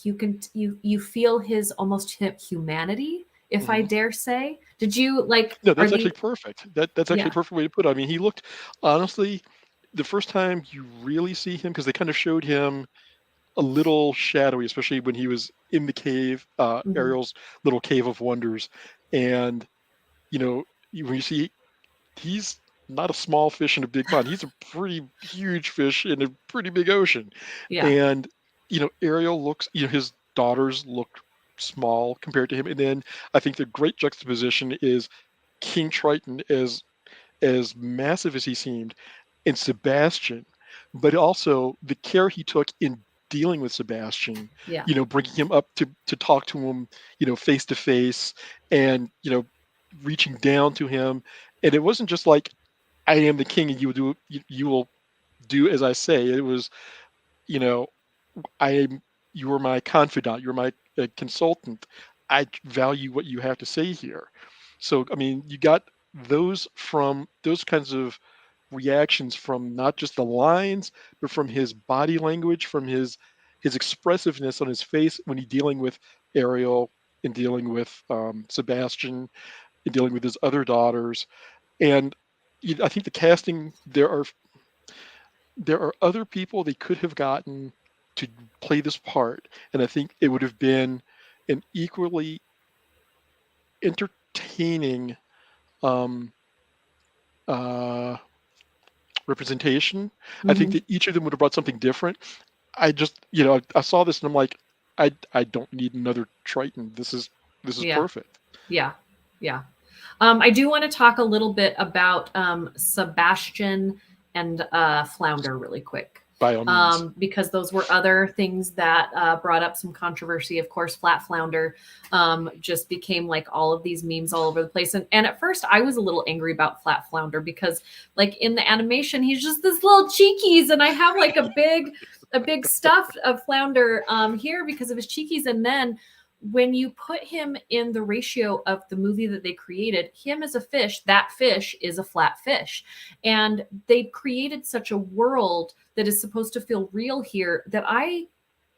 you feel his almost humanity, if I dare say. Did you like? No, that's actually perfect. That's actually a perfect way to put it. I mean, he looked, honestly, the first time you really see him, because they kind of showed him a little shadowy, especially when he was in the cave, Ariel's little cave of wonders, and when you see, he's not a small fish in a big pond. He's a pretty huge fish in a pretty big ocean. Yeah. And, Ariel looks, his daughters look small compared to him. And then I think the great juxtaposition is King Triton, as massive as he seemed, and Sebastian, but also the care he took in dealing with Sebastian, Yeah. Bringing him up to talk to him, face to face, and, reaching down to him. And it wasn't just like, I am the king and you will do as I say. It was, you are my confidant, you're my consultant. I value what you have to say here. So, I mean, you got those kinds of reactions from not just the lines, but from his body language, from his expressiveness on his face when he's dealing with Ariel and dealing with Sebastian and dealing with his other daughters. And I think the casting, there are other people they could have gotten to play this part, and I think it would have been an equally entertaining representation. I think that each of them would have brought something different. I just, I saw this and I'm like, I don't need another Triton. This is perfect. Yeah. I do want to talk a little bit about Sebastian and Flounder really quick. By all means. Because those were other things that brought up some controversy. Of course, Flat Flounder just became like all of these memes all over the place. And at first I was a little angry about Flat Flounder because like in the animation, he's just this little cheekies. And I have like a big stuffed of Flounder here because of his cheekies. And then when you put him in the ratio of the movie that they created, him as a fish, that fish is a flat fish. And they created such a world that is supposed to feel real here that I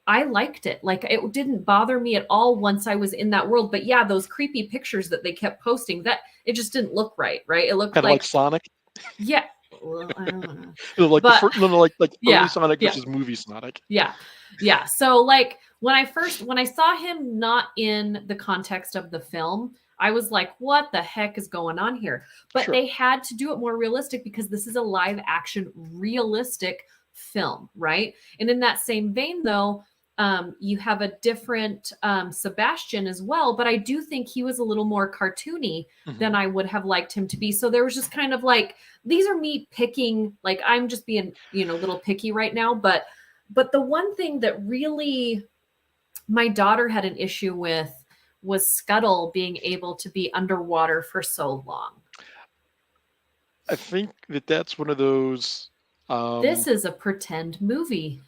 liked it. Like it didn't bother me at all once I was in that world. But yeah, those creepy pictures that they kept posting, that it just didn't look right? It looked kind of like Sonic. Yeah. Well, I don't know. like yeah, early Sonic versus movie Sonic. Yeah. So like when I saw him not in the context of the film, I was like, what the heck is going on here? But Sure. they had to do it more realistic because this is a live action, realistic film, right? And in that same vein, though, you have a different Sebastian as well, but I do think he was a little more cartoony than Hmm. I would have liked him to be. So there was just kind of like, these are me picking, like I'm just being, a little picky right now, but the one thing that really my daughter had an issue with was Scuttle being able to be underwater for so long. I think that that's one of those. This Um, is a pretend movie,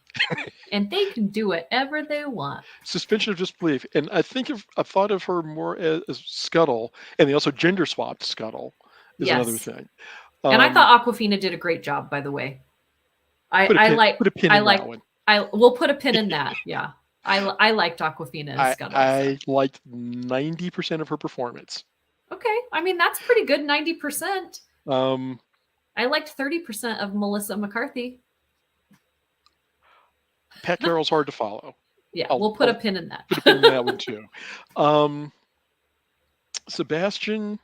and they can do whatever they want. Suspension of disbelief, and I thought of her more as Scuttle, and they also gender swapped Scuttle is another Yes. thing. And I Um, thought Aquafina did a great job, by the way. I, put a I pin like put a pin I in that like one. I will put a pin in that. Yeah. I liked Aquafina as Scuttle. So I liked 90% of her performance. okay. I mean that's pretty good, 90%. Um, I liked 30% of Melissa McCarthy. Pat Carroll's hard to follow. Yeah, I'll we'll put a I'll pin in that. put a pin in that one too. Um, Sebastian,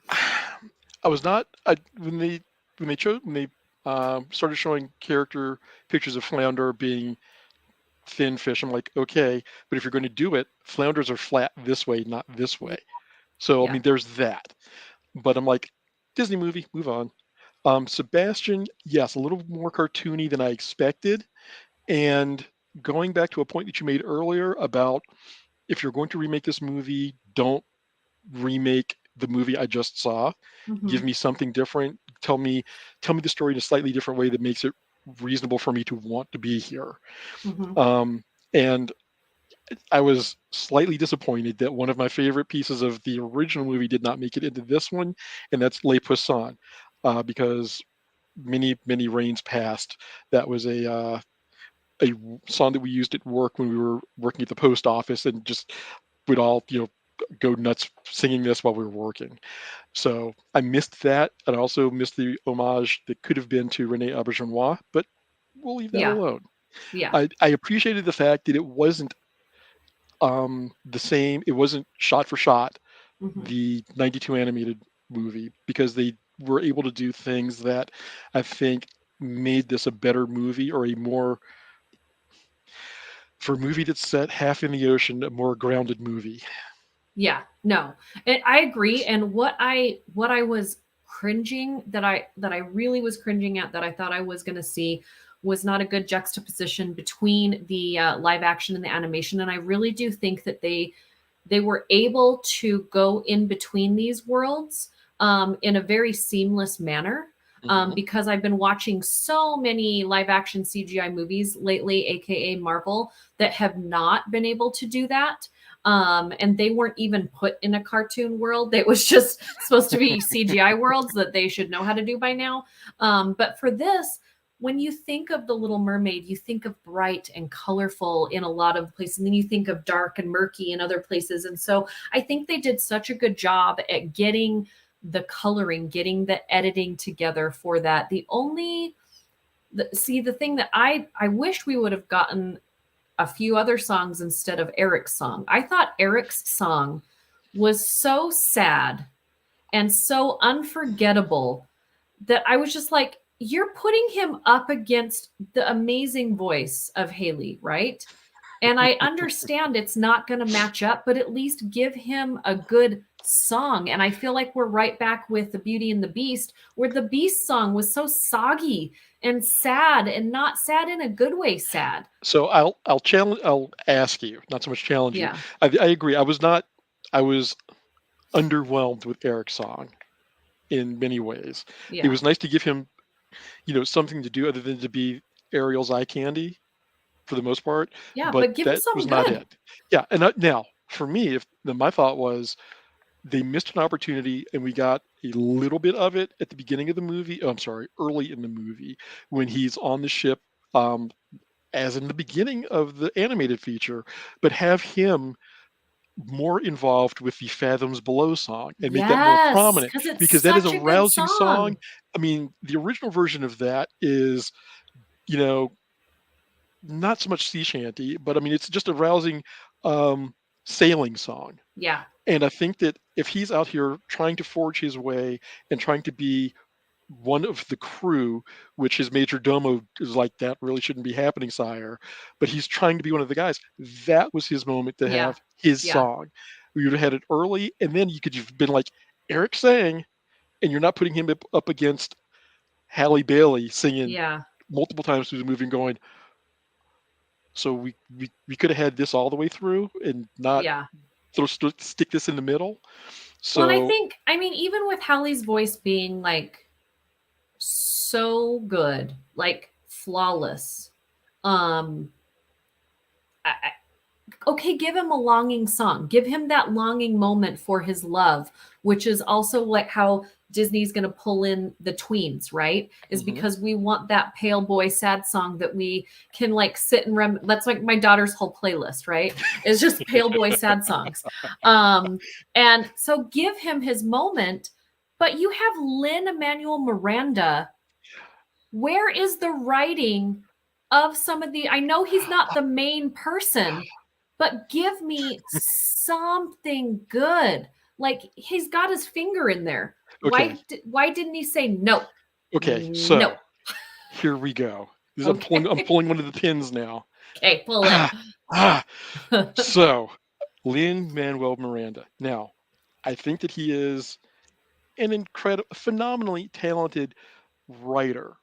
I was not when they started showing character pictures of Flounder being thin fish. I'm like, okay, but if you're going to do it, flounders are flat this way, not this way. So I Yeah. mean, there's that. But I'm like, Disney movie, move on. Sebastian, yes, a little more cartoony than I expected. And going back to a point that you made earlier about if you're going to remake this movie, don't remake the movie I just saw. Give Mm-hmm. me something different. Tell me the story in a slightly different way that makes it reasonable for me to want to be here. Mm-hmm. Um, and I was slightly disappointed that one of my favorite pieces of the original movie did not make it into this one, and that's Le Poisson, because many rains past, that was a song that we used at work when we were working at the post office, and just would all go nuts singing this while we were working. So I missed that, and I also missed the homage that could have been to Rene Auberjonois, but we'll leave that Yeah. alone. Yeah. I appreciated the fact that it wasn't the same. It wasn't shot for shot Mm-hmm. the 92 animated movie, because they were able to do things that I think made this a better movie, or a more, for a movie that's set half in the ocean, a more grounded movie. Yeah, no, and I agree. And what I was cringing that I really was cringing at that I thought I was going to see was not a good juxtaposition between the live action and the animation. And I really do think that they were able to go in between these worlds in a very seamless manner. Hmm. Because I've been watching so many live action CGI movies lately, aka Marvel, that have not been able to do that, and they weren't even put in a cartoon world. It was just supposed to be CGI worlds that they should know how to do by now. But for this, when you think of the Little Mermaid, you think of bright and colorful in a lot of places, and then you think of dark and murky in other places. And so I think they did such a good job at getting the coloring, getting the editing together for that. See, the thing that I wished we would have gotten a few other songs instead of Eric's song. I thought Eric's song was so sad and so unforgettable that I was just like, you're putting him up against the amazing voice of Haley, right? And I understand it's not going to match up, but at least give him a good song. And I feel like we're right back with The Beauty and the Beast, where the Beast song was so soggy and sad, and not sad in a good way, sad. So I'll ask you, not so much challenge you. Yeah. I agree. I was underwhelmed with Eric's song in many ways. It Yeah. was nice to give him, something to do other than to be Ariel's eye candy for the most part, Yeah, but but give him that was something not good. it. Yeah, and now for me, if then my thought was they missed an opportunity, and we got a little bit of it at the beginning of the movie. Oh, I'm sorry, early in the movie when he's on the ship, um, as in the beginning of the animated feature, but have him more involved with the Fathoms Below song and make that more Yes, prominent, because it's because that is a such a good rousing song. song. I mean, the original version of that is, you know, not so much sea shanty, but I mean, it's just a rousing um, sailing song. Yeah. And I think that if he's out here trying to forge his way and trying to be one of the crew, which his major domo is like, that really shouldn't be happening, sire. But he's trying to be one of the guys. That was his moment to Yeah. have his Yeah. song. We would have had it early, and then you could have been like Eric sang, and you're not putting him up against Halle Bailey singing Yeah. multiple times through the movie and going, so we could have had this all the way through and not Yeah. stick this in the middle. Well, and I So think, I mean, even with Halle's voice being like so good, like flawless, um, okay, give him a longing song. Give him that longing moment for his love, which is also like how Disney's going to pull in the tweens, right? Is mhm. because we want that pale boy sad song that we can like sit and that's like my daughter's whole playlist, right? It's just pale boy sad songs. Um, and so give him his moment, but you have Lin-Manuel Miranda. Where is the writing of some of the, I know he's not the main person, but give me something good. Like he's got his finger in there. Okay, Why didn't he say no? okay. No. So here we go. I'm Okay. pulling one of the pins now. Okay, pull it. Ah, ah. So Lin Manuel Miranda. Now, I think that he is an incredible, phenomenally talented writer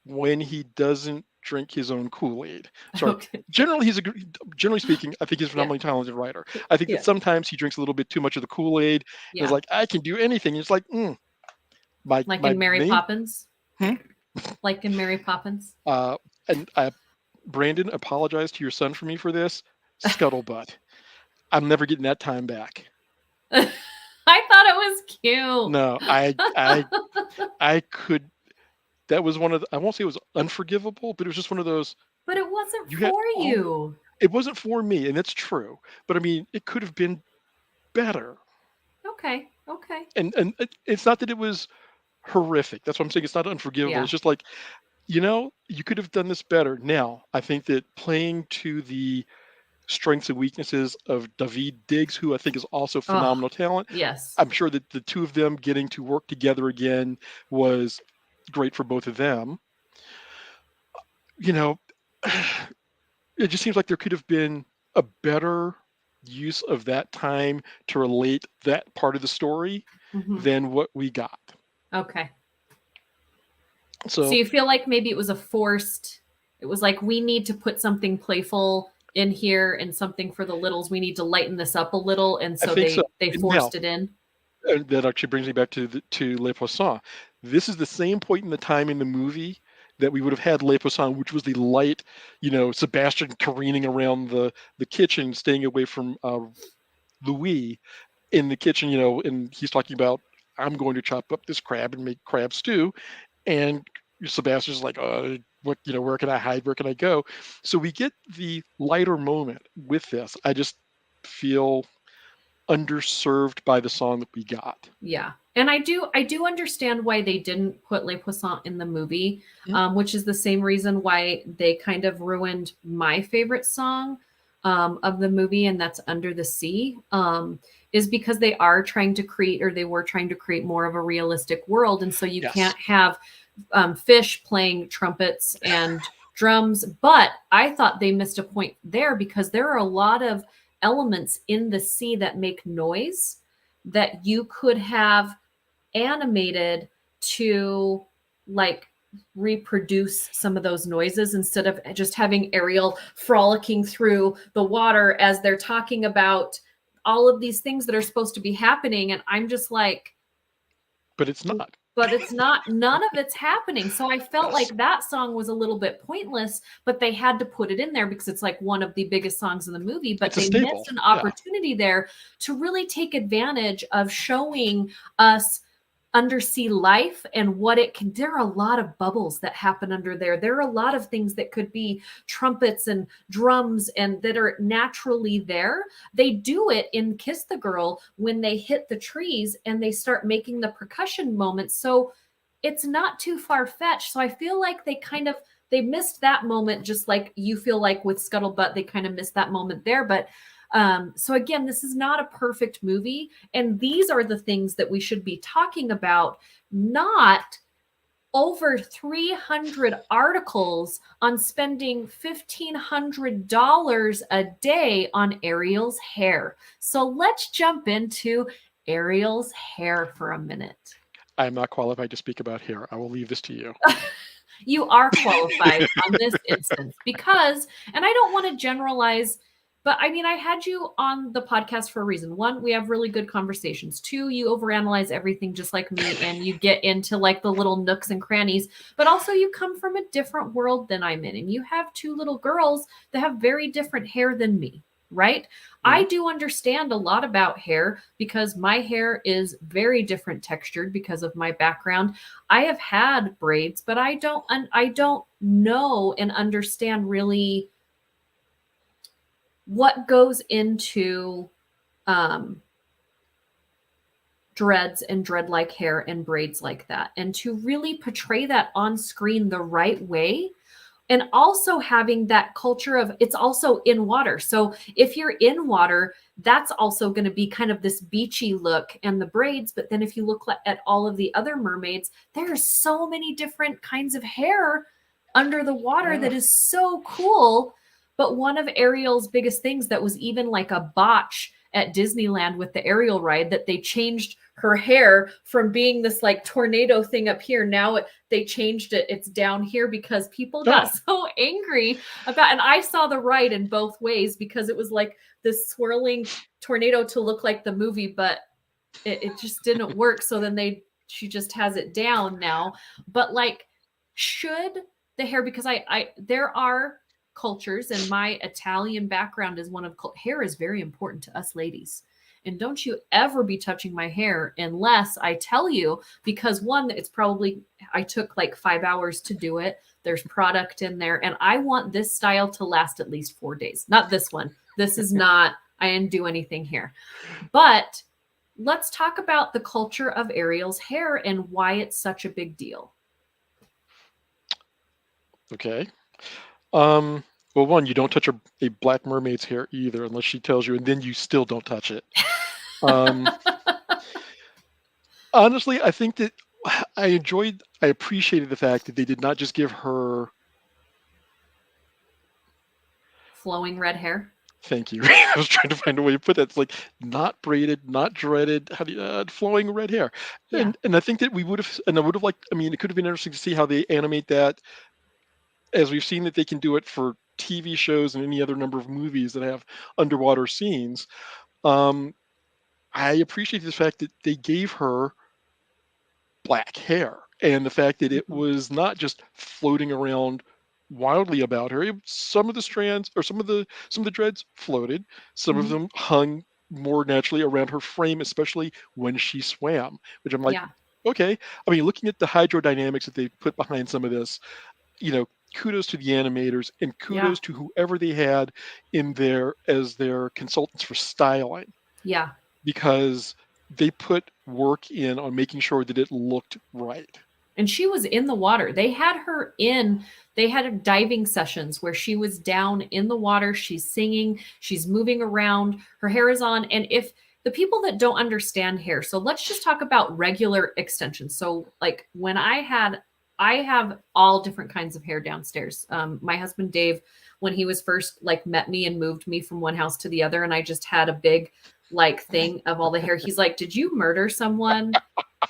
when he doesn't drink his own Kool-Aid. Sorry. Okay. Generally, generally speaking, I think he's a Yeah. phenomenally talented writer. I think that Yeah. sometimes he drinks a little bit too much of the Kool-Aid and is Yeah. like, I can do anything. It's like, Like my in Mary main, Poppins. hmm? Like in Mary Poppins. uh, and Brandon, apologize to your son for me for this. Scuttlebutt. I'm never getting that time back. I thought it was cute. No, I could. That was one of the, I won't say it was unforgivable, but it was just one of those. But it wasn't You had for all. you. It wasn't for me, and that's true. But I mean, it could have been better. Okay. Okay. And it's not that it was horrific. That's what I'm saying. It's not unforgivable. Yeah. It's just like, you could have done this better. Now, I think that playing to the strengths and weaknesses of David Diggs, who I think is also Oh, phenomenal talent. yes. I'm sure that the two of them getting to work together again was great for both of them. You know, it just seems like there could have been a better use of that time to relate that part of the story Mhm. than what we got. Okay. So So you feel like maybe it was it was like we need to put something playful in here and something for the littles. We need to lighten this up a little, and I so think so. they And now, forced it in. that actually brings me back to Le Poisson. This is the same point in the time in the movie that we would have had Le Poisson, which was the light, Sebastian careening around the kitchen, staying away from Louis in the kitchen, and he's talking about, I'm going to chop up this crab and make crab stew, and Sebastian's like, what, where can I hide? Where can I go? So we get the lighter moment with this. I just feel underserved by the song that we got. Yeah. And I do understand why they didn't put Les Poissons in the movie, Mhm. which is the same reason why they kind of ruined my favorite song of the movie, and that's Under the Sea, is because they are trying to create, or they were trying to create more of a realistic world. And so you Yes. can't have fish playing trumpets and drums. But I thought they missed a point there because there are a lot of elements in the sea that make noise that you could have animated to like reproduce some of those noises instead of just having Ariel frolicking through the water as they're talking about all of these things that are supposed to be happening. And I'm just like, But it's not. but it's not, none of it's happening. So I felt Yes. like that song was a little bit pointless, but they had to put it in there because it's like one of the biggest songs in the movie. But It's a they staple. missed an Yeah. opportunity there to really take advantage of showing us undersea life and what it can. There are a lot of bubbles that happen under there. There are a lot of things that could be trumpets and drums and that are naturally there. They do it in Kiss the Girl when they hit the trees and they start making the percussion moments. So it's not too far fetched. So I feel like they missed that moment, just like you feel like with Scuttlebutt they kind of missed that moment there. But So again, this is not a perfect movie, and these are the things that we should be talking about, not over 300 articles on spending $1,500 a day on Ariel's hair. So let's jump into Ariel's hair for a minute. I am not qualified to speak about hair. I will leave this to you. You are qualified on this instance because, and I don't want to generalize, but I mean, I had you on the podcast for a reason. One, we have really good conversations. Two, you overanalyze everything just like me and you get into like the little nooks and crannies, but also you come from a different world than I'm in. And you have two little girls that have very different hair than me, right? I Mhm. do understand a lot about hair because my hair is very different textured because of my background. I have had braids, but I don't know and understand really what goes into um, dreads and dread like hair and braids like that. And to really portray that on screen the right way, and also having that culture of it's also in water. So if you're in water, that's also going to be kind of this beachy look and the braids. But then if you look at all of the other mermaids, there's so many different kinds of hair under the water Yeah. that is so cool. But one of Ariel's biggest things that was even like a botch at Disneyland with the Ariel ride, that they changed her hair from being this like tornado thing up here. Now they changed it. It's down here because people got Oh, so angry about, and I saw the ride in both ways because it was like this swirling tornado to look like the movie, but it just didn't work. So then she just has it down now. But like, should the hair, because there are cultures, and my Italian background is one of hair is very important to us ladies. And don't you ever be touching my hair unless I tell you, because one, it's probably, I took like 5 hours to do it. There's product in there, and I want this style to last at least 4 days. Not this one. This is not, I didn't do anything here. But let's talk about the culture of Ariel's hair and why it's such a big deal. okay. Well, one, you don't touch a black mermaid's hair either unless she tells you, and then you still don't touch it. Um, Honestly, I think that I appreciated the fact that they did not just give her, Flowing red hair. thank you. I was trying to find a way to put that. It's like not braided, not dreaded, how do you, flowing red hair. Yeah. And I think that we would have, and I would have liked, I mean, it could have been interesting to see how they animate that, as we've seen that they can do it for TV shows and any other number of movies that have underwater scenes. Um, I appreciate the fact that they gave her black hair and the fact that it Mhm. was not just floating around wildly about her. Some of the strands, or some of the dreads floated. Some of Mhm. them hung more naturally around her frame, especially when she swam, which I'm like, Yeah. okay. I mean, looking at the hydrodynamics that they put behind some of this, kudos to the animators and Yeah. kudos to whoever they had in there as their consultants for styling, Yeah. because they put work in on making sure that it looked right. And she was in the water. They had diving sessions where she was down in the water. She's singing, she's moving around, her hair is on. And if the people that don't understand hair, so let's just talk about regular extensions. So, like I have all different kinds of hair downstairs. My husband Dave, when he was first like met me and moved me from one house to the other, and I just had a big like thing of all the hair. He's like, "Did you murder someone?"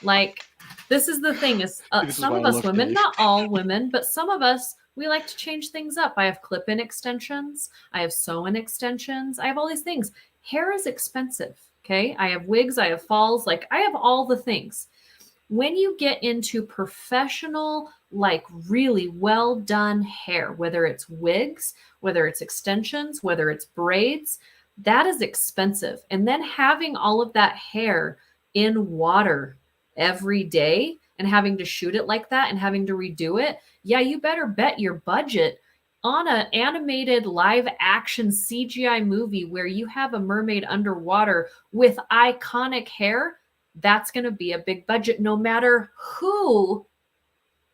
Like, this is the thing is This is some why I of us love women, Dave. not all women, but some of us, we like to change things up. I have clip-in extensions, I have sew-in extensions, I have all these things. Hair is expensive. Okay, I have wigs, I have falls, like I have all the things. When you get into professional, like really well done hair, whether it's wigs, whether it's extensions, whether it's braids, that is expensive. And then having all of that hair in water every day and having to shoot it like that and having to redo it, yeah, you better bet your budget on an animated live action CGI movie where you have a mermaid underwater with iconic hair. That's going to be a big budget no matter who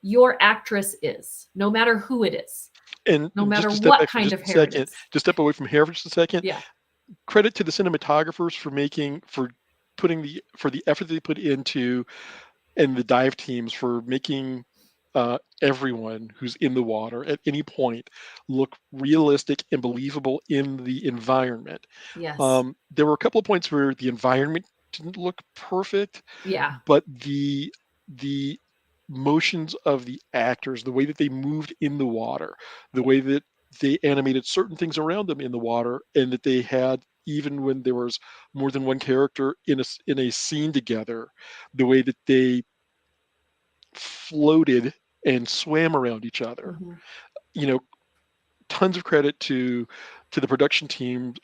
your actress is, no matter who it is, And no just matter to step what back for kind just of a hair it second, is. to step away from hair for just a second, Yeah. credit to the cinematographers for putting the effort they put into, and the dive teams for making everyone who's in the water at any point look realistic and believable in the environment. Yes. There were a couple of points where the environment didn't look perfect, Yeah. but the motions of the actors, the way that they moved in the water, the way that they animated certain things around them in the water, and that they had, even when there was more than one character in a scene together, the way that they floated and swam around each other. Hmm. You know, tons of credit to the production team,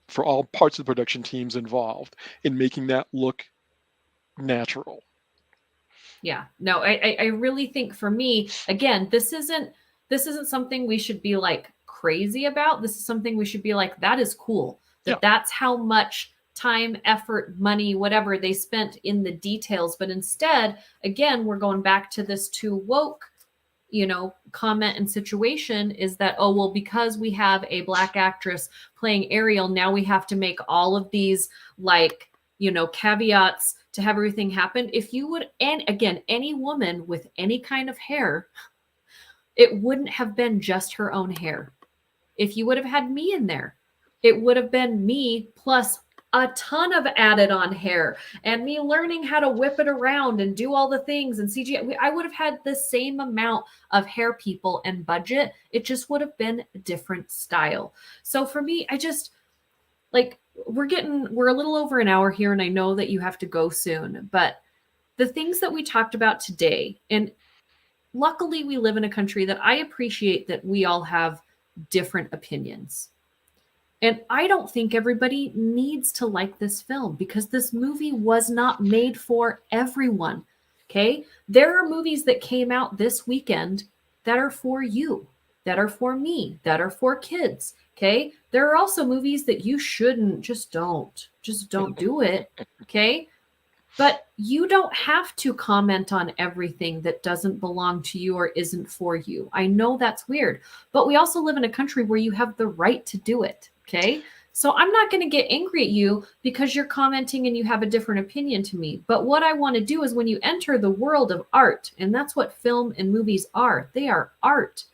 for all parts of the production teams involved in making that look natural. Yeah. No, I really think for me, again, this isn't something we should be like crazy about. This is something we should be like, that is cool. Yeah. That's how much time, effort, money, whatever they spent in the details. But instead, again, we're going back to this too woke, comment and situation, is that, oh, well, because we have a black actress playing Ariel, now we have to make all of these like, caveats to have everything happen. If you would, and again, any woman with any kind of hair, it wouldn't have been just her own hair. If you would have had me in there, it would have been me plus a ton of added on hair and me learning how to whip it around and do all the things and CGI. I would have had the same amount of hair people and budget. It just would have been a different style. So for me, I just like, we're a little over an hour here, and I know that you have to go soon, but the things that we talked about today, and luckily we live in a country that I appreciate that we all have different opinions. And I don't think everybody needs to like this film because this movie was not made for everyone. Okay? There are movies that came out this weekend that are for you, that are for me, that are for kids. Okay? There are also movies that you shouldn't, just don't do it. Okay? But you don't have to comment on everything that doesn't belong to you or isn't for you. I know that's weird, but we also live in a country where you have the right to do it. Okay. So I'm not going to get angry at you because you're commenting and you have a different opinion to me. But what I want to do is when you enter the world of art, and that's what film and movies are, they are art.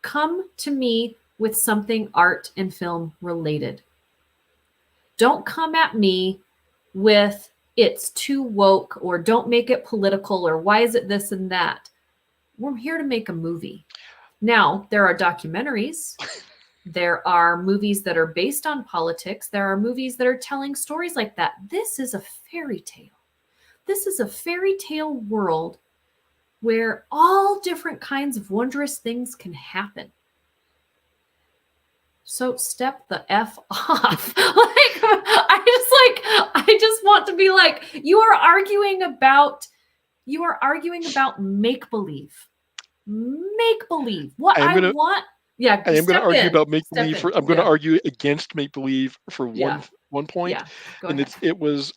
Come to me with something art and film related. Don't come at me with it's too woke or don't make it political or why is it this and that. We're here to make a movie. Now, there are documentaries. There are movies that are based on politics. There are movies that are telling stories like that. This is a fairy tale. This is a fairy tale world where all different kinds of wondrous things can happen. So step the F off. I just want to be like, you are arguing about make believe. Make believe. What I am I gonna want, yeah, I am gonna step argue in. about make Step believe in. for I'm gonna Yeah. argue against make believe for Yeah. one point, Yeah. Go and ahead. it was,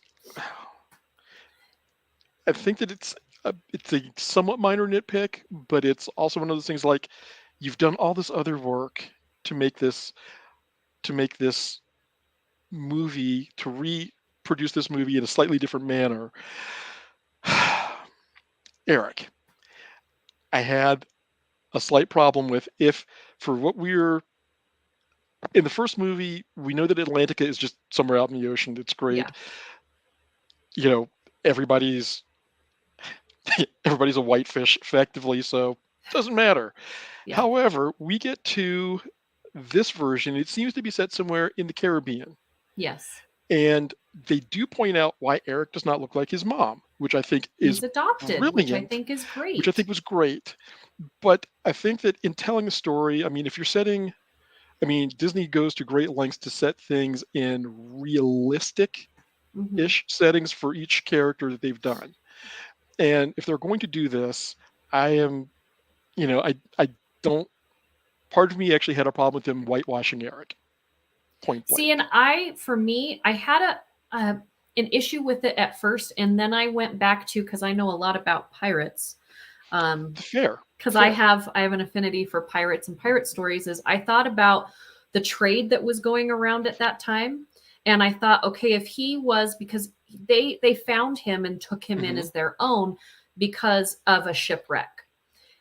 I think that it's a somewhat minor nitpick, but it's also one of those things like, you've done all this other work to make this movie, to reproduce this movie in a slightly different manner. Eric, I had a slight problem with, if for what we're in the first movie, we know that Atlantica is just somewhere out in the ocean. It's great. Yeah. You know, everybody's everybody's a whitefish effectively, so it doesn't matter. Yeah. However, we get to this version, it seems to be set somewhere in the Caribbean. Yes. And they do point out why Eric does not look like his mom, which I think is He's adopted, which I brilliant, think is which I great. think was great. But I think that in telling a story, I mean, if you're setting, I mean, Disney goes to great lengths to set things in realistic Hmm. ish settings for each character that they've done. And if they're going to do this, I am, I don't, part of me actually had a problem with them whitewashing Eric, point See, and blank. for me, I had an issue with it at first, and then I went back to, because I know a lot about pirates. Fair, Because I fair. have an affinity for pirates and pirate stories. Is I thought about the trade that was going around at that time. And I thought, okay, if he was, because they found him and took him in Hmm. as their own because of a shipwreck.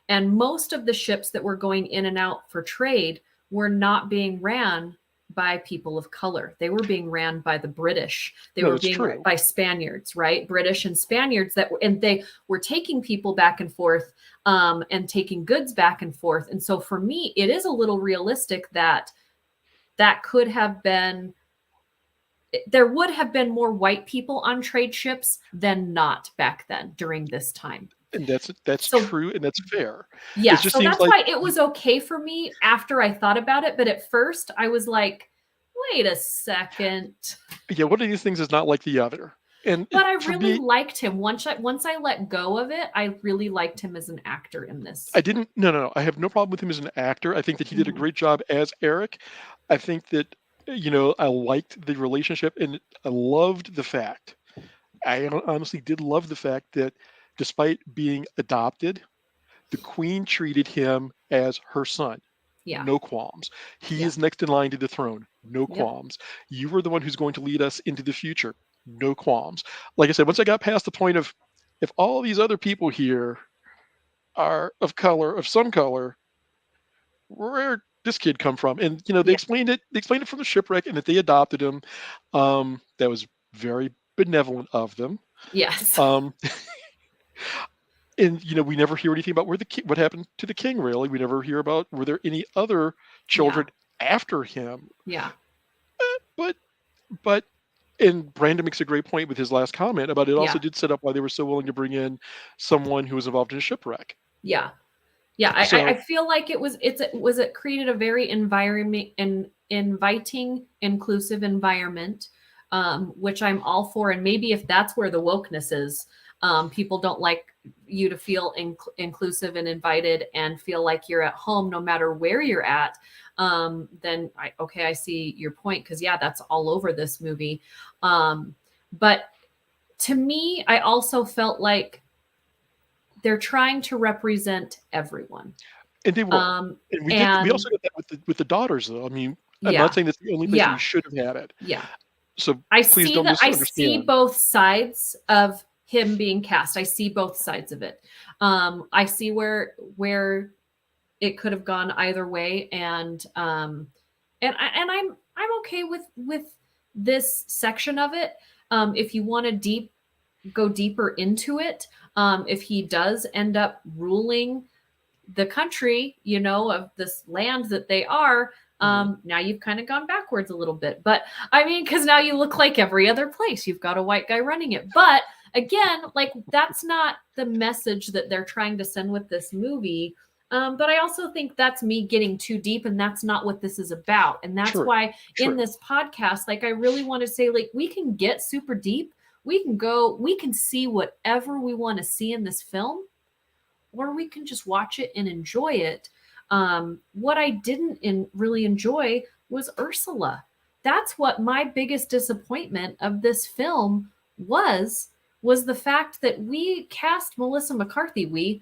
And most of the ships that were going in and out for trade were not being ran by people of color. They were being ran by the British. They No, were that's being true. by Spaniards, right? British and Spaniards and they were taking people back and forth and taking goods back and forth. And so for me, it is a little realistic that that could have been, there would have been more white people on trade ships than not back then during this time. And that's So true, and that's fair. It yeah, just so seems that's like why it was okay for me after I thought about it. But at first, I was like, wait a second. yeah, one of these things is not like the other. And But I for really me, liked him. Once I let go of it, I really liked him as an actor in I this. didn't. No, no, no. I have no problem with him as an actor. I think that he did a Mhm. great job as Eric. I think that I liked the relationship, and I loved the fact. Honestly did love the fact that despite being adopted, the queen treated him as her son. Yeah. No qualms. He Yeah. is next in line to the throne. No Yep. qualms. You are the one who's going to lead us into the future. No qualms. Like I said, once I got past the point of if all these other people here are of color, of some color, where this kid come from? And they Yeah. explained it. They explained it from the shipwreck, and that they adopted him. That was very benevolent of them. Yes. Um, and we never hear anything about what happened to the king. Really, we never hear about were there any other Yeah. children after him. Yeah. But but and Brandon makes a great point with his last comment about it. Also Yeah. did set up why they were so willing to bring in someone who was involved in a shipwreck. Yeah. Yeah, I So feel like it created a very inviting, inclusive environment, which I'm all for. And maybe if that's where the wokeness is, people don't like you to feel inclusive and invited and feel like you're at home no matter where you're at. Then I see your point, because yeah, that's all over this movie. But to me, I also felt like they're trying to represent everyone. and they were. Um, And we and also got that with the daughters though. I mean, I'm not yeah, saying that's the only place that you yeah, should have had it. yeah. So I please see don't that. I see misunderstand. both sides of him being cast. I see both sides of it. I see where it could have gone either way, and I'm okay with this section of it. If you want to go deeper into it, if he does end up ruling the country, of this land that they are, Mhm. now you've kind of gone backwards a little bit. But I mean, because now you look like every other place. You've got a white guy running it. But again, like, that's not the message that they're trying to send with this movie. But I also think that's me getting too deep, and that's not what this is about. And that's True. why in True. this podcast, like, I really want to say, like, we can get super deep. We can see whatever we want to see in this film, or we can just watch it and enjoy it. What I didn't really enjoy was Ursula. That's what my biggest disappointment of this film was the fact that we cast Melissa McCarthy,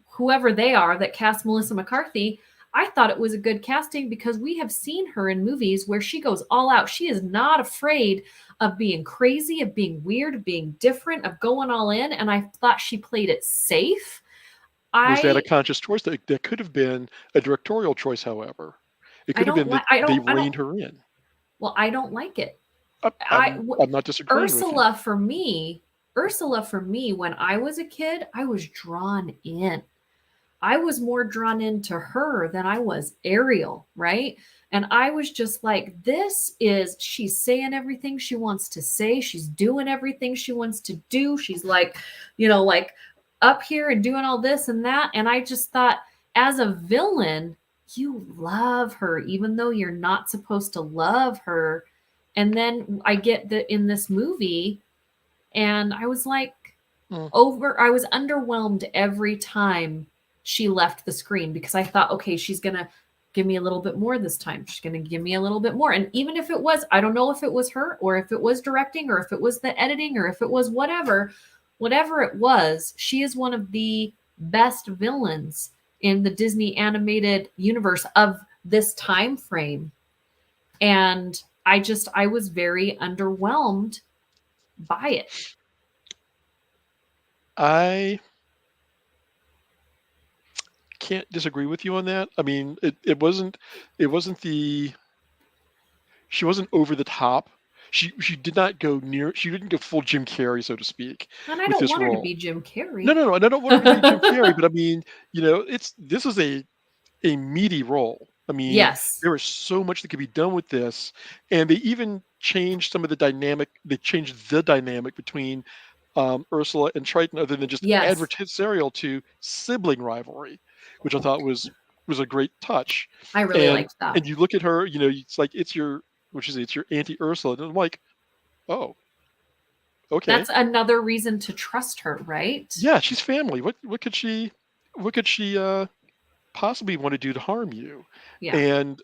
whoever they are that cast Melissa McCarthy. I thought it was a good casting because we have seen her in movies where she goes all out. She is not afraid of being crazy, of being weird, of being different, of going all in. And I thought she played it safe. Was that a I conscious choice? That could have been a directorial choice, however. It I could have don't been like that they reined her in. well, I don't like it. I, I I'm w- I'm not disagreeing with you. Ursula for me, when I was a kid, I was drawn in. I was more drawn into her than I was Ariel, right? And I was just like, she's saying everything she wants to say. She's doing everything she wants to do. She's like, like up here and doing all this and that. And I just thought, as a villain, you love her, even though you're not supposed to love her. And then I get that in this movie, and I was like, Mm, I was underwhelmed every time she left the screen, because I thought, okay, she's going to give me a little bit more this time. She's going to give me a little bit more. And even if it was, I don't know if it was her or if it was directing or if it was the editing or if it was whatever it was, she is one of the best villains in the Disney animated universe of this time frame. And I was very underwhelmed by it. I can't disagree with you on that. I mean, it wasn't the she wasn't over the top. She did not go near. She didn't go full Jim Carrey, so to speak, And I with don't this want her to role. be Jim No, Carrey. no, no. And I don't want her to be Jim Carrey, but I mean, this is a meaty role. I mean, Yes. there is so much that could be done with this, and they even changed some of the dynamic. They changed the dynamic between Ursula and Triton, other than just Yes. adversarial to sibling rivalry, which I thought was a great touch. I really And liked that. and you look at her, it's like it's your Auntie Ursula, and I'm like, oh, okay, That's another reason to trust her, right? yeah, she's family. What could she possibly want to do to harm you? Yeah. And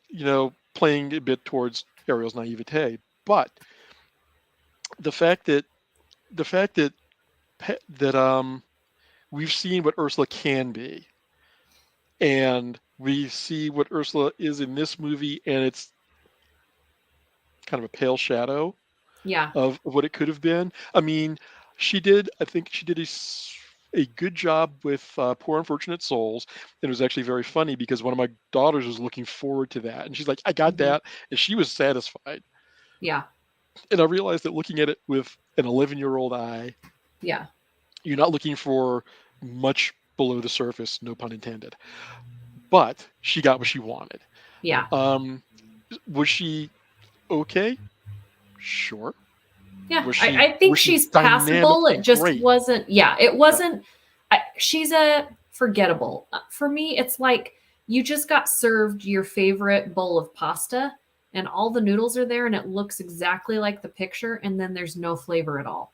playing a bit towards Ariel's naivete, but the fact that the fact that we've seen what Ursula can be, and we see what Ursula is in this movie, and it's kind of a pale shadow Yeah. of what it could have been. I mean, I think she did a good job with Poor Unfortunate Souls. And it was actually very funny because one of my daughters was looking forward to that. And she's like, I got Hmm. that. And she was satisfied. Yeah. And I realized that looking at it with an 11-year-old eye, Yeah. you're not looking for much below the surface, no pun intended. But she got what she wanted. Yeah. Um, was she okay? Sure. Yeah. Was I, she I think was she she's passable. It dynamically just great? wasn't, yeah, it No. wasn't, she's a forgettable. For me, it's like you just got served your favorite bowl of pasta and all the noodles are there and it looks exactly like the picture and then there's no flavor at all.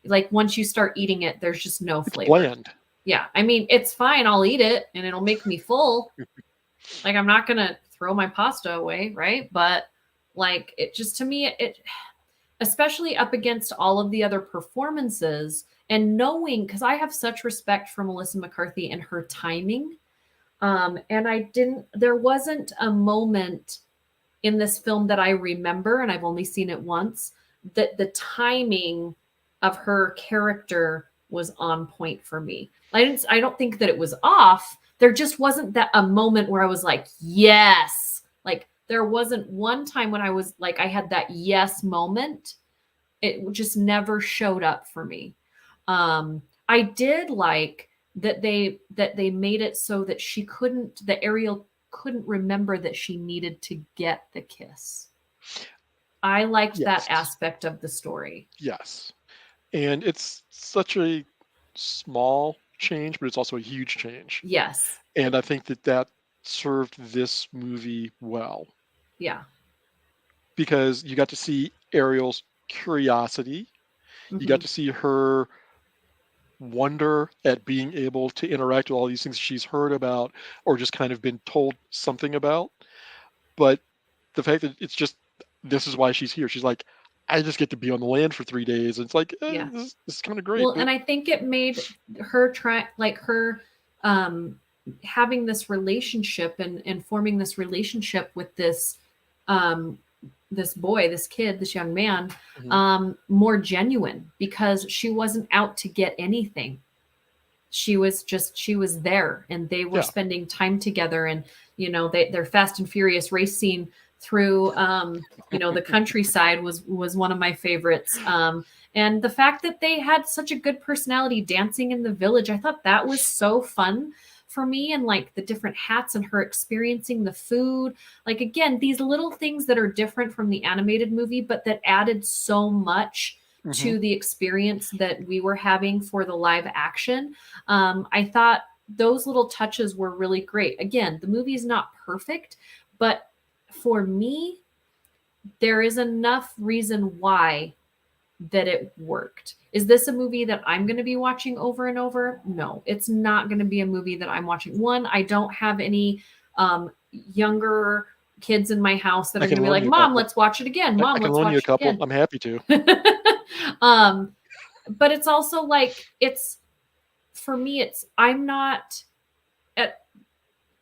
Like once you start eating it, there's just no It's flavor. bland. Yeah. I mean, it's fine. I'll eat it and it'll make me full. Like I'm not going to throw my pasta away, right? But like it just to me it especially up against all of the other performances and knowing because I have such respect for Melissa McCarthy and her timing. And there wasn't a moment in this film that I remember, and I've only seen it once, that the timing of her character was on point for me. I don't think that it was off. There just wasn't that a moment where I was like, yes. Like there wasn't one time when I was like I had that yes moment. It just never showed up for me. I did like that they made it so that that Ariel couldn't remember that she needed to get the kiss. I liked that Yes. aspect of the story. Yes. And it's such a small change, but it's also a huge change. Yes. And I think that served this movie well Yeah. because you got to see Ariel's curiosity. You got Hmm. to see her wonder at being able to interact with all these things she's heard about or just kind of been told something about. But the fact that it's just this is why she's here. She's like, I just get to be on the land for 3 days. And it's like, Yeah. this is kind of great, Well, but and I think it made her try like her um having this relationship and forming this relationship with um this boy, this kid, this young man, mhm, more genuine because she wasn't out to get anything. She was there and they were yeah, spending time together and their Fast and Furious race scene through the countryside was one of my favorites. And the fact that they had such a good personality dancing in the village, I thought that was so fun for me, and like the different hats and her experiencing the food, like again these little things that are different from the animated movie but that added so much hmm, to the experience that we were having for the live action. I thought those little touches were really great. Again, the movie is not perfect, but for me, there is enough reason why that it worked. Is this a movie that I'm going to be watching over and over? No, it's not going to be a movie that I'm watching. One, I don't have any younger kids in my house that I are going can to be loan like, you a Mom, couple. let's watch it again. I Mom, can let's loan you a watch couple. it I'm happy to. again. um, but it's also like, it's for me, it's, I'm not at,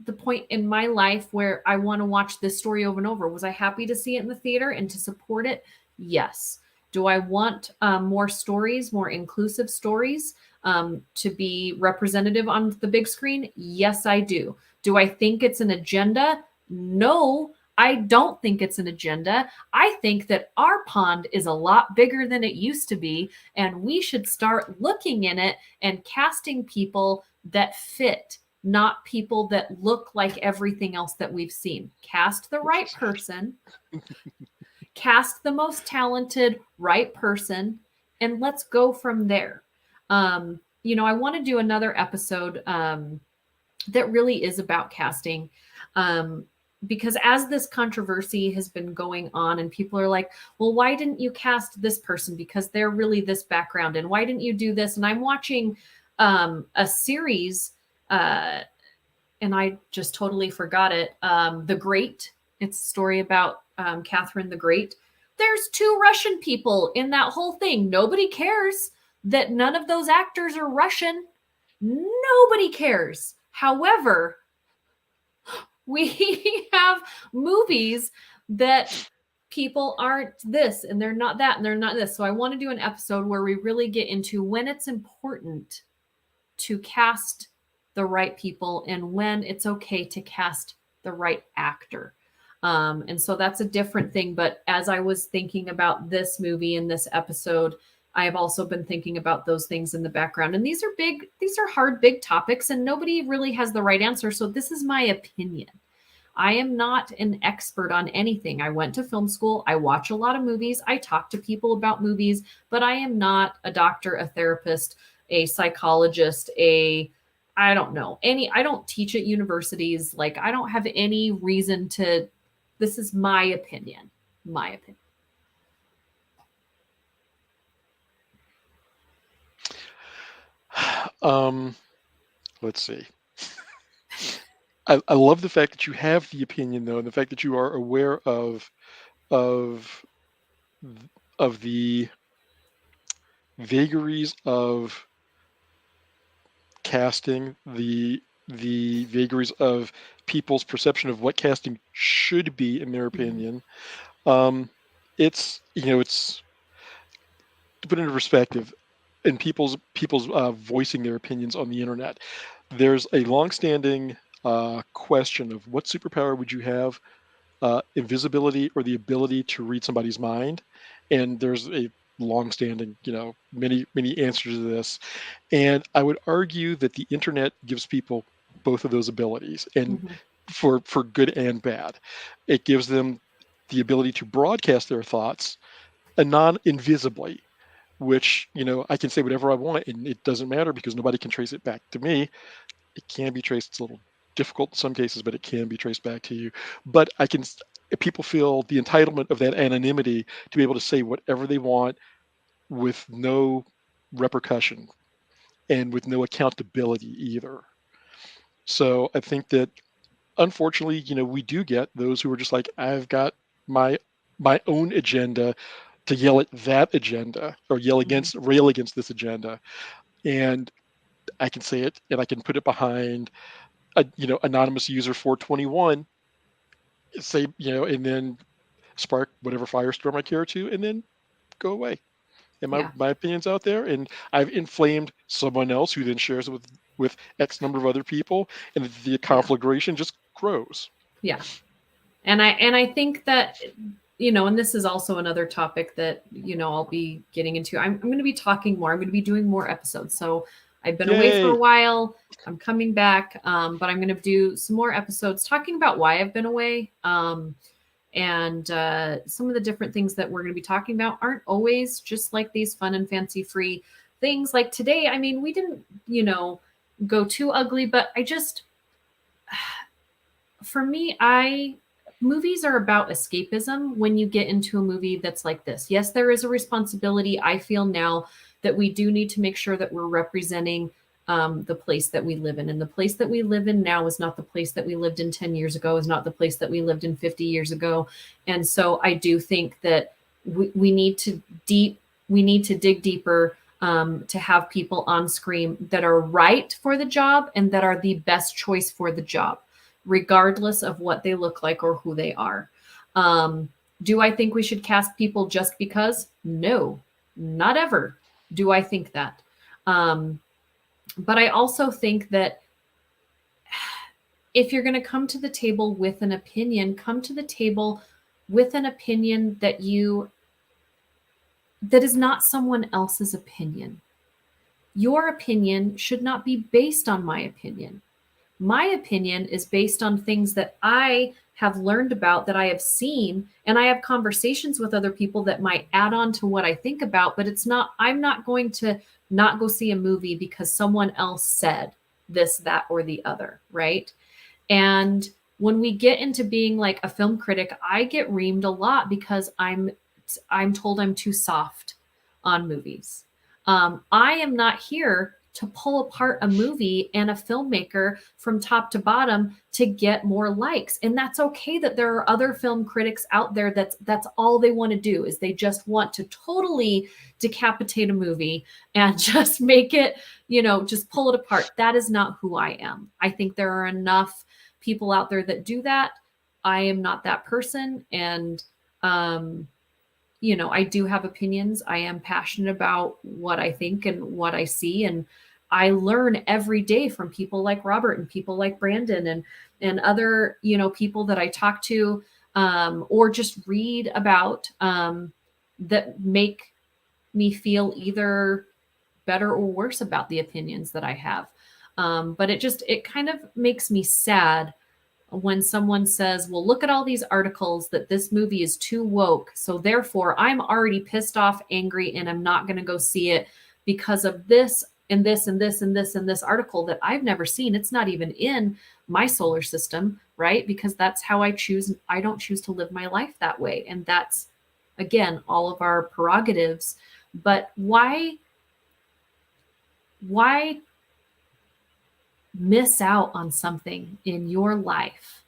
the point in my life where I want to watch this story over and over. Was I happy to see it in the theater and to support it? Yes. Do I want more stories, more inclusive stories to be representative on the big screen? Yes, I do. Do I think it's an agenda? No, I don't think it's an agenda. I think that our pond is a lot bigger than it used to be, and we should start looking in it and casting people that fit, not people that look like everything else that we've seen. Cast the right person, cast the most talented right person, and let's go from there. I want to do another episode that really is about casting. Because as this controversy has been going on and people are like, well, why didn't you cast this person because they're really this background, and why didn't you do this? And I'm watching a series and I just totally forgot it. The Great. It's a story about Catherine the Great. There's 2 Russian people in that whole thing. Nobody cares that none of those actors are Russian. Nobody cares. However, we have movies that people aren't this and they're not that and they're not this. So I want to do an episode where we really get into when it's important to cast the right people and when it's okay to cast the right actor. And so that's a different thing. But as I was thinking about this movie and this episode, I have also been thinking about those things in the background. And these are hard, big topics, and nobody really has the right answer. So this is my opinion. I am not an expert on anything. I went to film school. I watch a lot of movies. I talk to people about movies, but I am not a doctor, a therapist, a psychologist, I don't know, I don't teach at universities. Like, I don't have any reason to, this is my opinion, Let's see. I love the fact that you have the opinion, though, and the fact that you are aware of the vagaries of casting, the vagaries of people's perception of what casting should be, in their opinion. It's it's to put into perspective, and people's voicing their opinions on the internet. There's a longstanding question of what superpower would you have, invisibility or the ability to read somebody's mind, and there's a longstanding, many answers to this, and I would argue that the internet gives people both of those abilities, and for good and bad. It gives them the ability to broadcast their thoughts invisibly, which I can say whatever I want and it doesn't matter because nobody can trace it back to me. It can be traced. It's a little difficult in some cases, but it can be traced back to you. But people feel the entitlement of that anonymity to be able to say whatever they want with no repercussion and with no accountability either. So I think that unfortunately, we do get those who are just like, I've got my own agenda to yell at that agenda or rail against this agenda. And I can say it and I can put it behind anonymous user 421, say, and then spark whatever firestorm I care to, and then go away. And my opinion's out there, and I've inflamed someone else who then shares it with X number of other people, and the conflagration just grows. Yeah. And I think that, and this is also another topic that, I'll be getting into. I'm going to be talking more. I'm going to be doing more episodes. So I've been away for a while. I'm coming back, but I'm going to do some more episodes talking about why I've been away. And some of the different things that we're going to be talking about aren't always just like these fun and fancy free things. Like today, I mean, we didn't, go too ugly, but for me, movies are about escapism when you get into a movie that's like this. Yes, there is a responsibility. I feel now that we do need to make sure that we're representing the place that we live in. And the place that we live in now is not the place that we lived in 10 years ago, is not the place that we lived in 50 years ago. And so I do think that we need to dig deeper to have people on screen that are right for the job and that are the best choice for the job. regardless of what they look like or who they are. Um, do I think we should cast people just because? No, not ever do I think that. Um, but I also think that if you're going to come to the table with an opinion, come to the table with an opinion that is not someone else's opinion. Your opinion should not be based on my opinion. My opinion is based on things that I have learned about, that I have seen, and I have conversations with other people that might add on to what I think about, but I'm not going to not go see a movie because someone else said this, that, or the other, right? And when we get into being like a film critic, I get reamed a lot because I'm told I'm too soft on movies. I am not here to pull apart a movie and a filmmaker from top to bottom to get more likes. And that's okay that there are other film critics out there that's all they want to do is they just want to totally decapitate a movie and just make it, just pull it apart. That is not who I am. I think there are enough people out there that do that. I am not that person. And I do have opinions. I am passionate about what I think and what I see. And I learn every day from people like Robert and people like Brandon and other, people that I talk to or just read about that make me feel either better or worse about the opinions that I have. But it kind of makes me sad when someone says, well, look at all these articles that this movie is too woke. So therefore, I'm already pissed off, angry, and I'm not going to go see it because of this and this and this and this and this article that I've never seen. It's not even in my solar system, right? Because that's how I choose. I don't choose to live my life that way. And that's, again, all of our prerogatives. But why miss out on something in your life,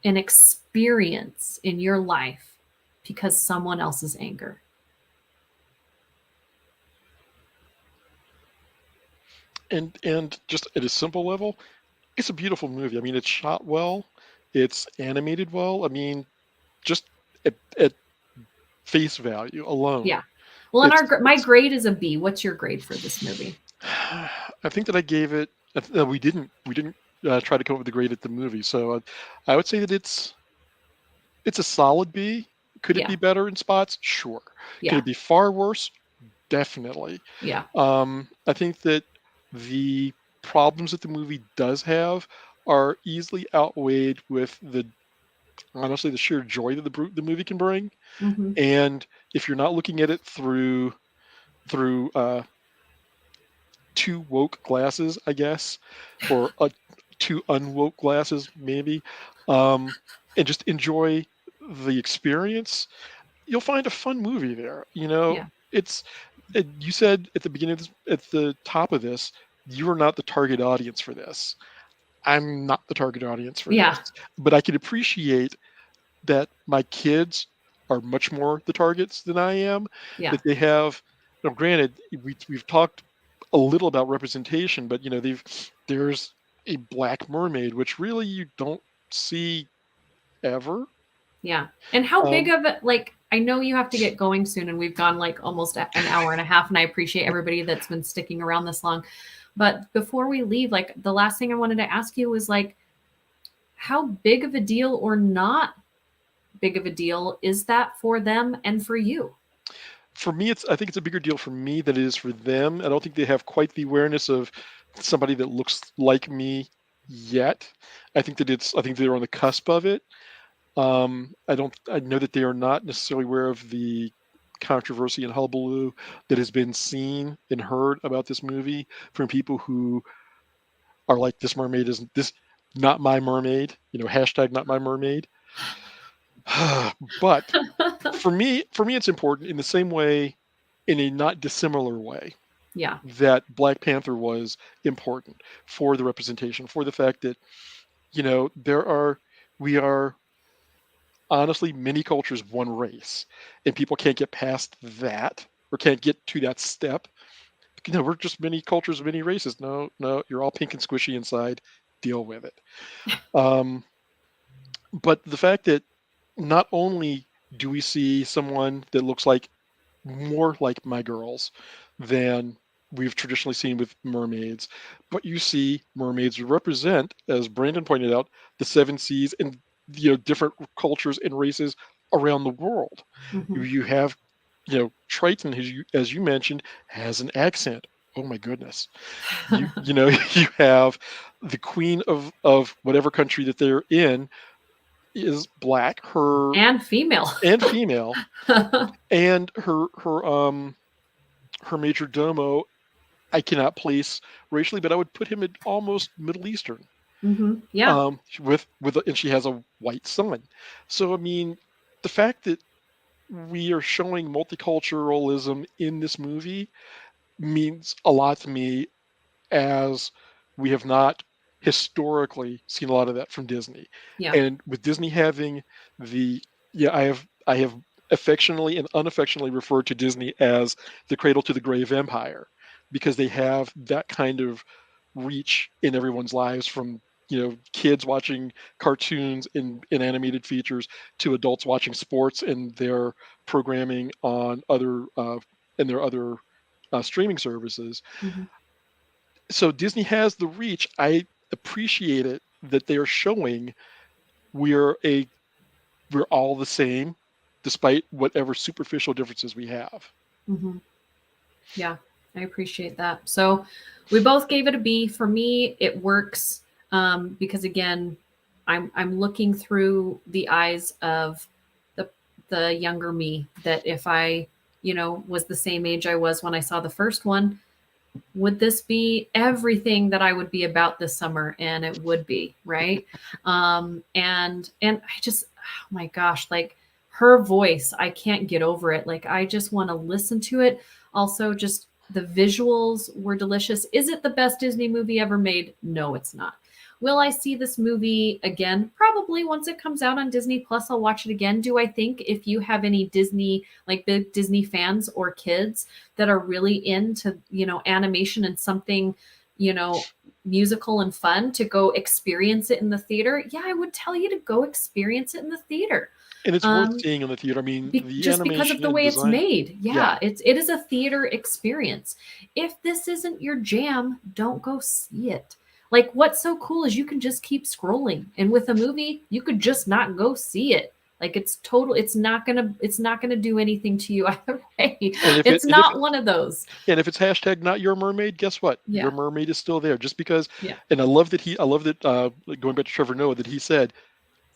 an experience in your life, because someone else's anger? And just at a simple level, it's a beautiful movie. I mean, it's shot well, it's animated well. I mean, just at face value alone, Yeah. Well, and my it's grade is a B. What's your grade for this movie? I think that I gave it. We didn't try to come up with a grade at the movie, so I would say that it's a solid B. Could it Yeah. be better in spots? Sure. Could Yeah. it be far worse? Definitely. Yeah. I think that the problems that the movie does have are easily outweighed with honestly the sheer joy that the movie can bring. Hmm. And if you're not looking at it through two woke glasses, I guess, or two unwoke glasses, maybe, um, and just enjoy the experience, you'll find a fun movie there. Yeah. It's you said at the beginning of this, at the top of this, you are not the target audience for this. I'm not the target audience for this, Yeah. but I can appreciate that my kids are much more the targets than I am. Yeah. That they have, granted, we've talked a little about representation, but there's a black mermaid, which really you don't see ever. Yeah. And how big Um, of it, like, I know you have to get going soon, and we've gone like almost an hour and a half, and I appreciate everybody that's been sticking around this long. But before we leave, like, the last thing I wanted to ask you was like, how big of a deal or not big of a deal is that for them and for you? for me, I think it's a bigger deal for me than it is for them. I don't think they have quite the awareness of somebody that looks like me yet. I think they're on the cusp of it. I know that they are not necessarily aware of the controversy and hullabaloo that has been seen and heard about this movie from people who are like, this mermaid isn't this not my mermaid, hashtag not my mermaid. But for me, it's important in the same way, in a not dissimilar way, Yeah. that Black Panther was important for the representation, for the fact that, we are honestly many cultures, one race, and people can't get past that or can't get to that step. We're just many cultures, many races. No, no, you're all pink and squishy inside. deal with it. Um, but the fact that not only do we see someone that looks like more like my girls than we've traditionally seen with mermaids, but you see mermaids represent, as Brandon pointed out, the seven seas and different cultures and races around the world. Hmm. You have, Triton, as you mentioned, has an accent. Oh my goodness. You have the queen of whatever country that they're in is black, her And female. and female, and her major domo, I cannot place racially, but I would put him at almost Middle Eastern. Yeah. And she has a white son. So I mean, the fact that we are showing multiculturalism in this movie means a lot to me, as we have not historically seen a lot of that from Disney. Yeah. And with Disney having the yeah, I have affectionately and unaffectionately referred to Disney as the cradle to the grave empire, because they have that kind of reach in everyone's lives, from kids watching cartoons in animated features to adults watching sports and their programming on other and their other streaming services. Hmm. So Disney has the reach. I appreciate it that they are showing we're a we're all the same, despite whatever superficial differences we have. Hmm. Yeah, I appreciate that. So we both gave it a B. For me, it works because again, I'm looking through the eyes of the the younger me. That if I was the same age I was when I saw the first one, would this be everything that I would be about this summer? And it would be, right? And I just, oh my gosh, like her voice, I can't get over it. Like I just want to listen to it. Also, just the visuals were delicious. Is it the best Disney movie ever made? No, it's not. Will I see this movie again? Probably once it comes out on Disney Plus, I'll watch it again. Do I think if you have any Disney, like big Disney fans or kids that are really into, animation and something, you know, musical and fun, to go experience it in the theater? Yeah, I would tell you to go experience it in the theater. And it's worth Um, seeing in the theater. I mean, the just because of animation the and way it's design. made. Yeah, Yeah, it is a theater experience. If this isn't your jam, don't go see it. Like what's so cool is you can just keep scrolling. And with a movie, you could just not go see it. Like it's not gonna do anything to you either way. and if it It's not one of those. and if it's hashtag not your mermaid, guess what? Your Yeah. mermaid is still there. Just because, Yeah. and I love that, going back to Trevor Noah, that he said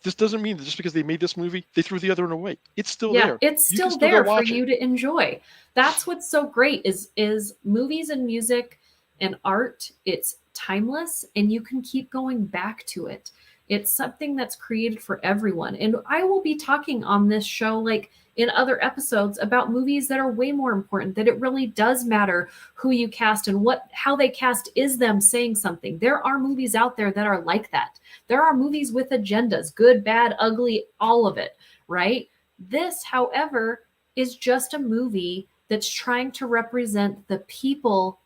this doesn't mean that just because they made this movie, they threw the other one away. It's still Yeah, there. it's You can still still go there for watch it. you to enjoy. That's what's so great is movies and music and art. It's timeless and you can keep going back to it. It's something that's created for everyone. And I will be talking on this show, like in other episodes, about movies that are way more important, that it really does matter who you cast and how they cast is them saying something. There are movies out there that are like that. There are movies with agendas, good, bad, ugly, all of it, right? This, however, is just a movie that's trying to represent the people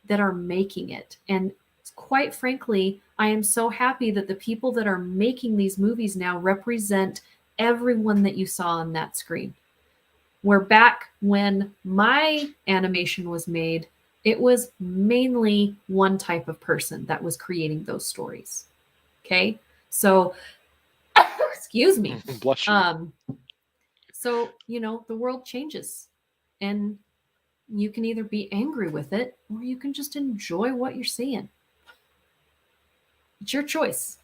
that are making it. And quite frankly, I am so happy that the people that are making these movies now represent everyone that you saw on that screen. Where back when my animation was made, it was mainly one type of person that was creating those stories. Okay. So, excuse me. Bless you. Um, so, the world changes and you can either be angry with it or you can just enjoy what you're seeing. It's your choice.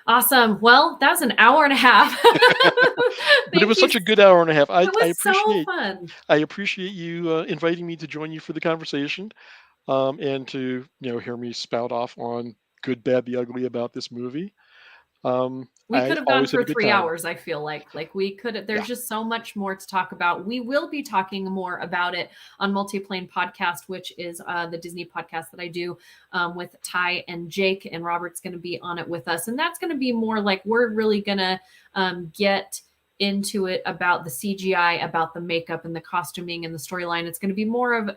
Awesome. Well, that was an hour and a half. But it Thank was you. such a good hour and a half. It was so fun. I appreciate you inviting me to join you for the conversation, and to hear me spout off on good, bad, the ugly about this movie. We I could have gone always have for a good 3 time. hours, I feel like we could, Yeah. there's just so much more to talk about. We will be talking more about it on Multiplane Podcast, which is the Disney podcast that I do with Ty and Jake, and Robert's going to be on it with us. And that's going to be more like we're really going to get into it about the CGI, about the makeup and the costuming and the storyline. It's going to be more of,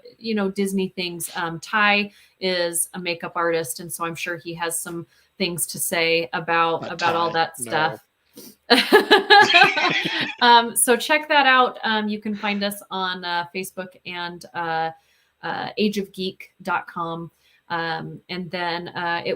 Disney things. Ty is a makeup artist, and so I'm sure he has some things to say about Not all Thai. that No. stuff. So check that out. You can find us on Facebook and ageofgeek.com. And then I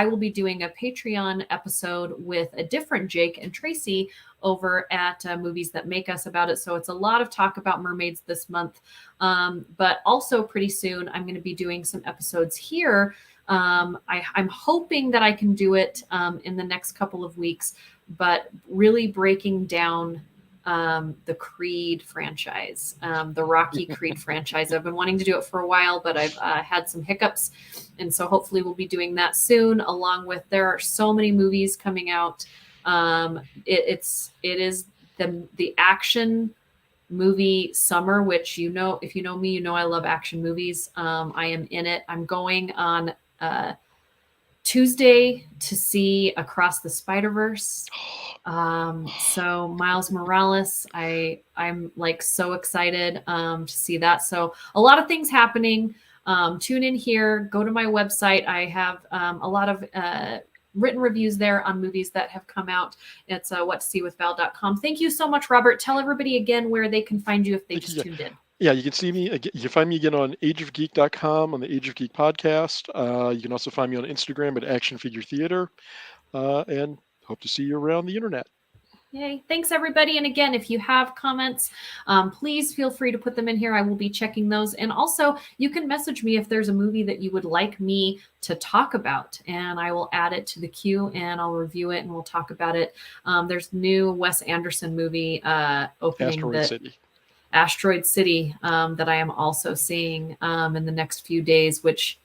will be doing a Patreon episode with a different Jake and Tracy over at Movies That Make Us about it. So it's a lot of talk about mermaids this month. But also pretty soon, I'm going to be doing some episodes here. I'm hoping that I can do it in the next couple of weeks, but really breaking down the Creed franchise, the Rocky Creed franchise. I've been wanting to do it for a while, but I've had some hiccups. And so hopefully we'll be doing that soon, along with, there are so many movies coming out. It is the action movie summer, which, if you know me, I love action movies. I am in it. I'm going on Tuesday to see Across the Spider-Verse. So Miles Morales, I'm like so excited to see that. So a lot of things happening. Tune in here, go to my website. I have a lot of written reviews there on movies that have come out. It's whatsewithval.com. Thank you so much, Robert. Tell everybody again where they can find you if they just tuned in. Yeah, you can see me. You can find me again on ageofgeek.com, on the Age of Geek podcast. You can also find me on Instagram at Action Figure Theater, and hope to see you around the internet. Yay. Thanks, everybody. And again, if you have comments, please feel free to put them in here. I will be checking those. And also, you can message me if there's a movie that you would like me to talk about, and I will add it to the queue and I'll review it and we'll talk about it. There's new Wes Anderson movie opening, Asteroid City, that I am also seeing in the next few days, which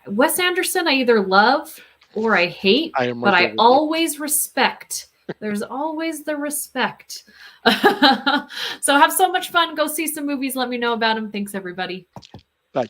Wes Anderson I either love or I hate, but I always respect. There's always the respect. So have so much fun. Go see some movies. Let me know about them. Thanks, everybody. Bye.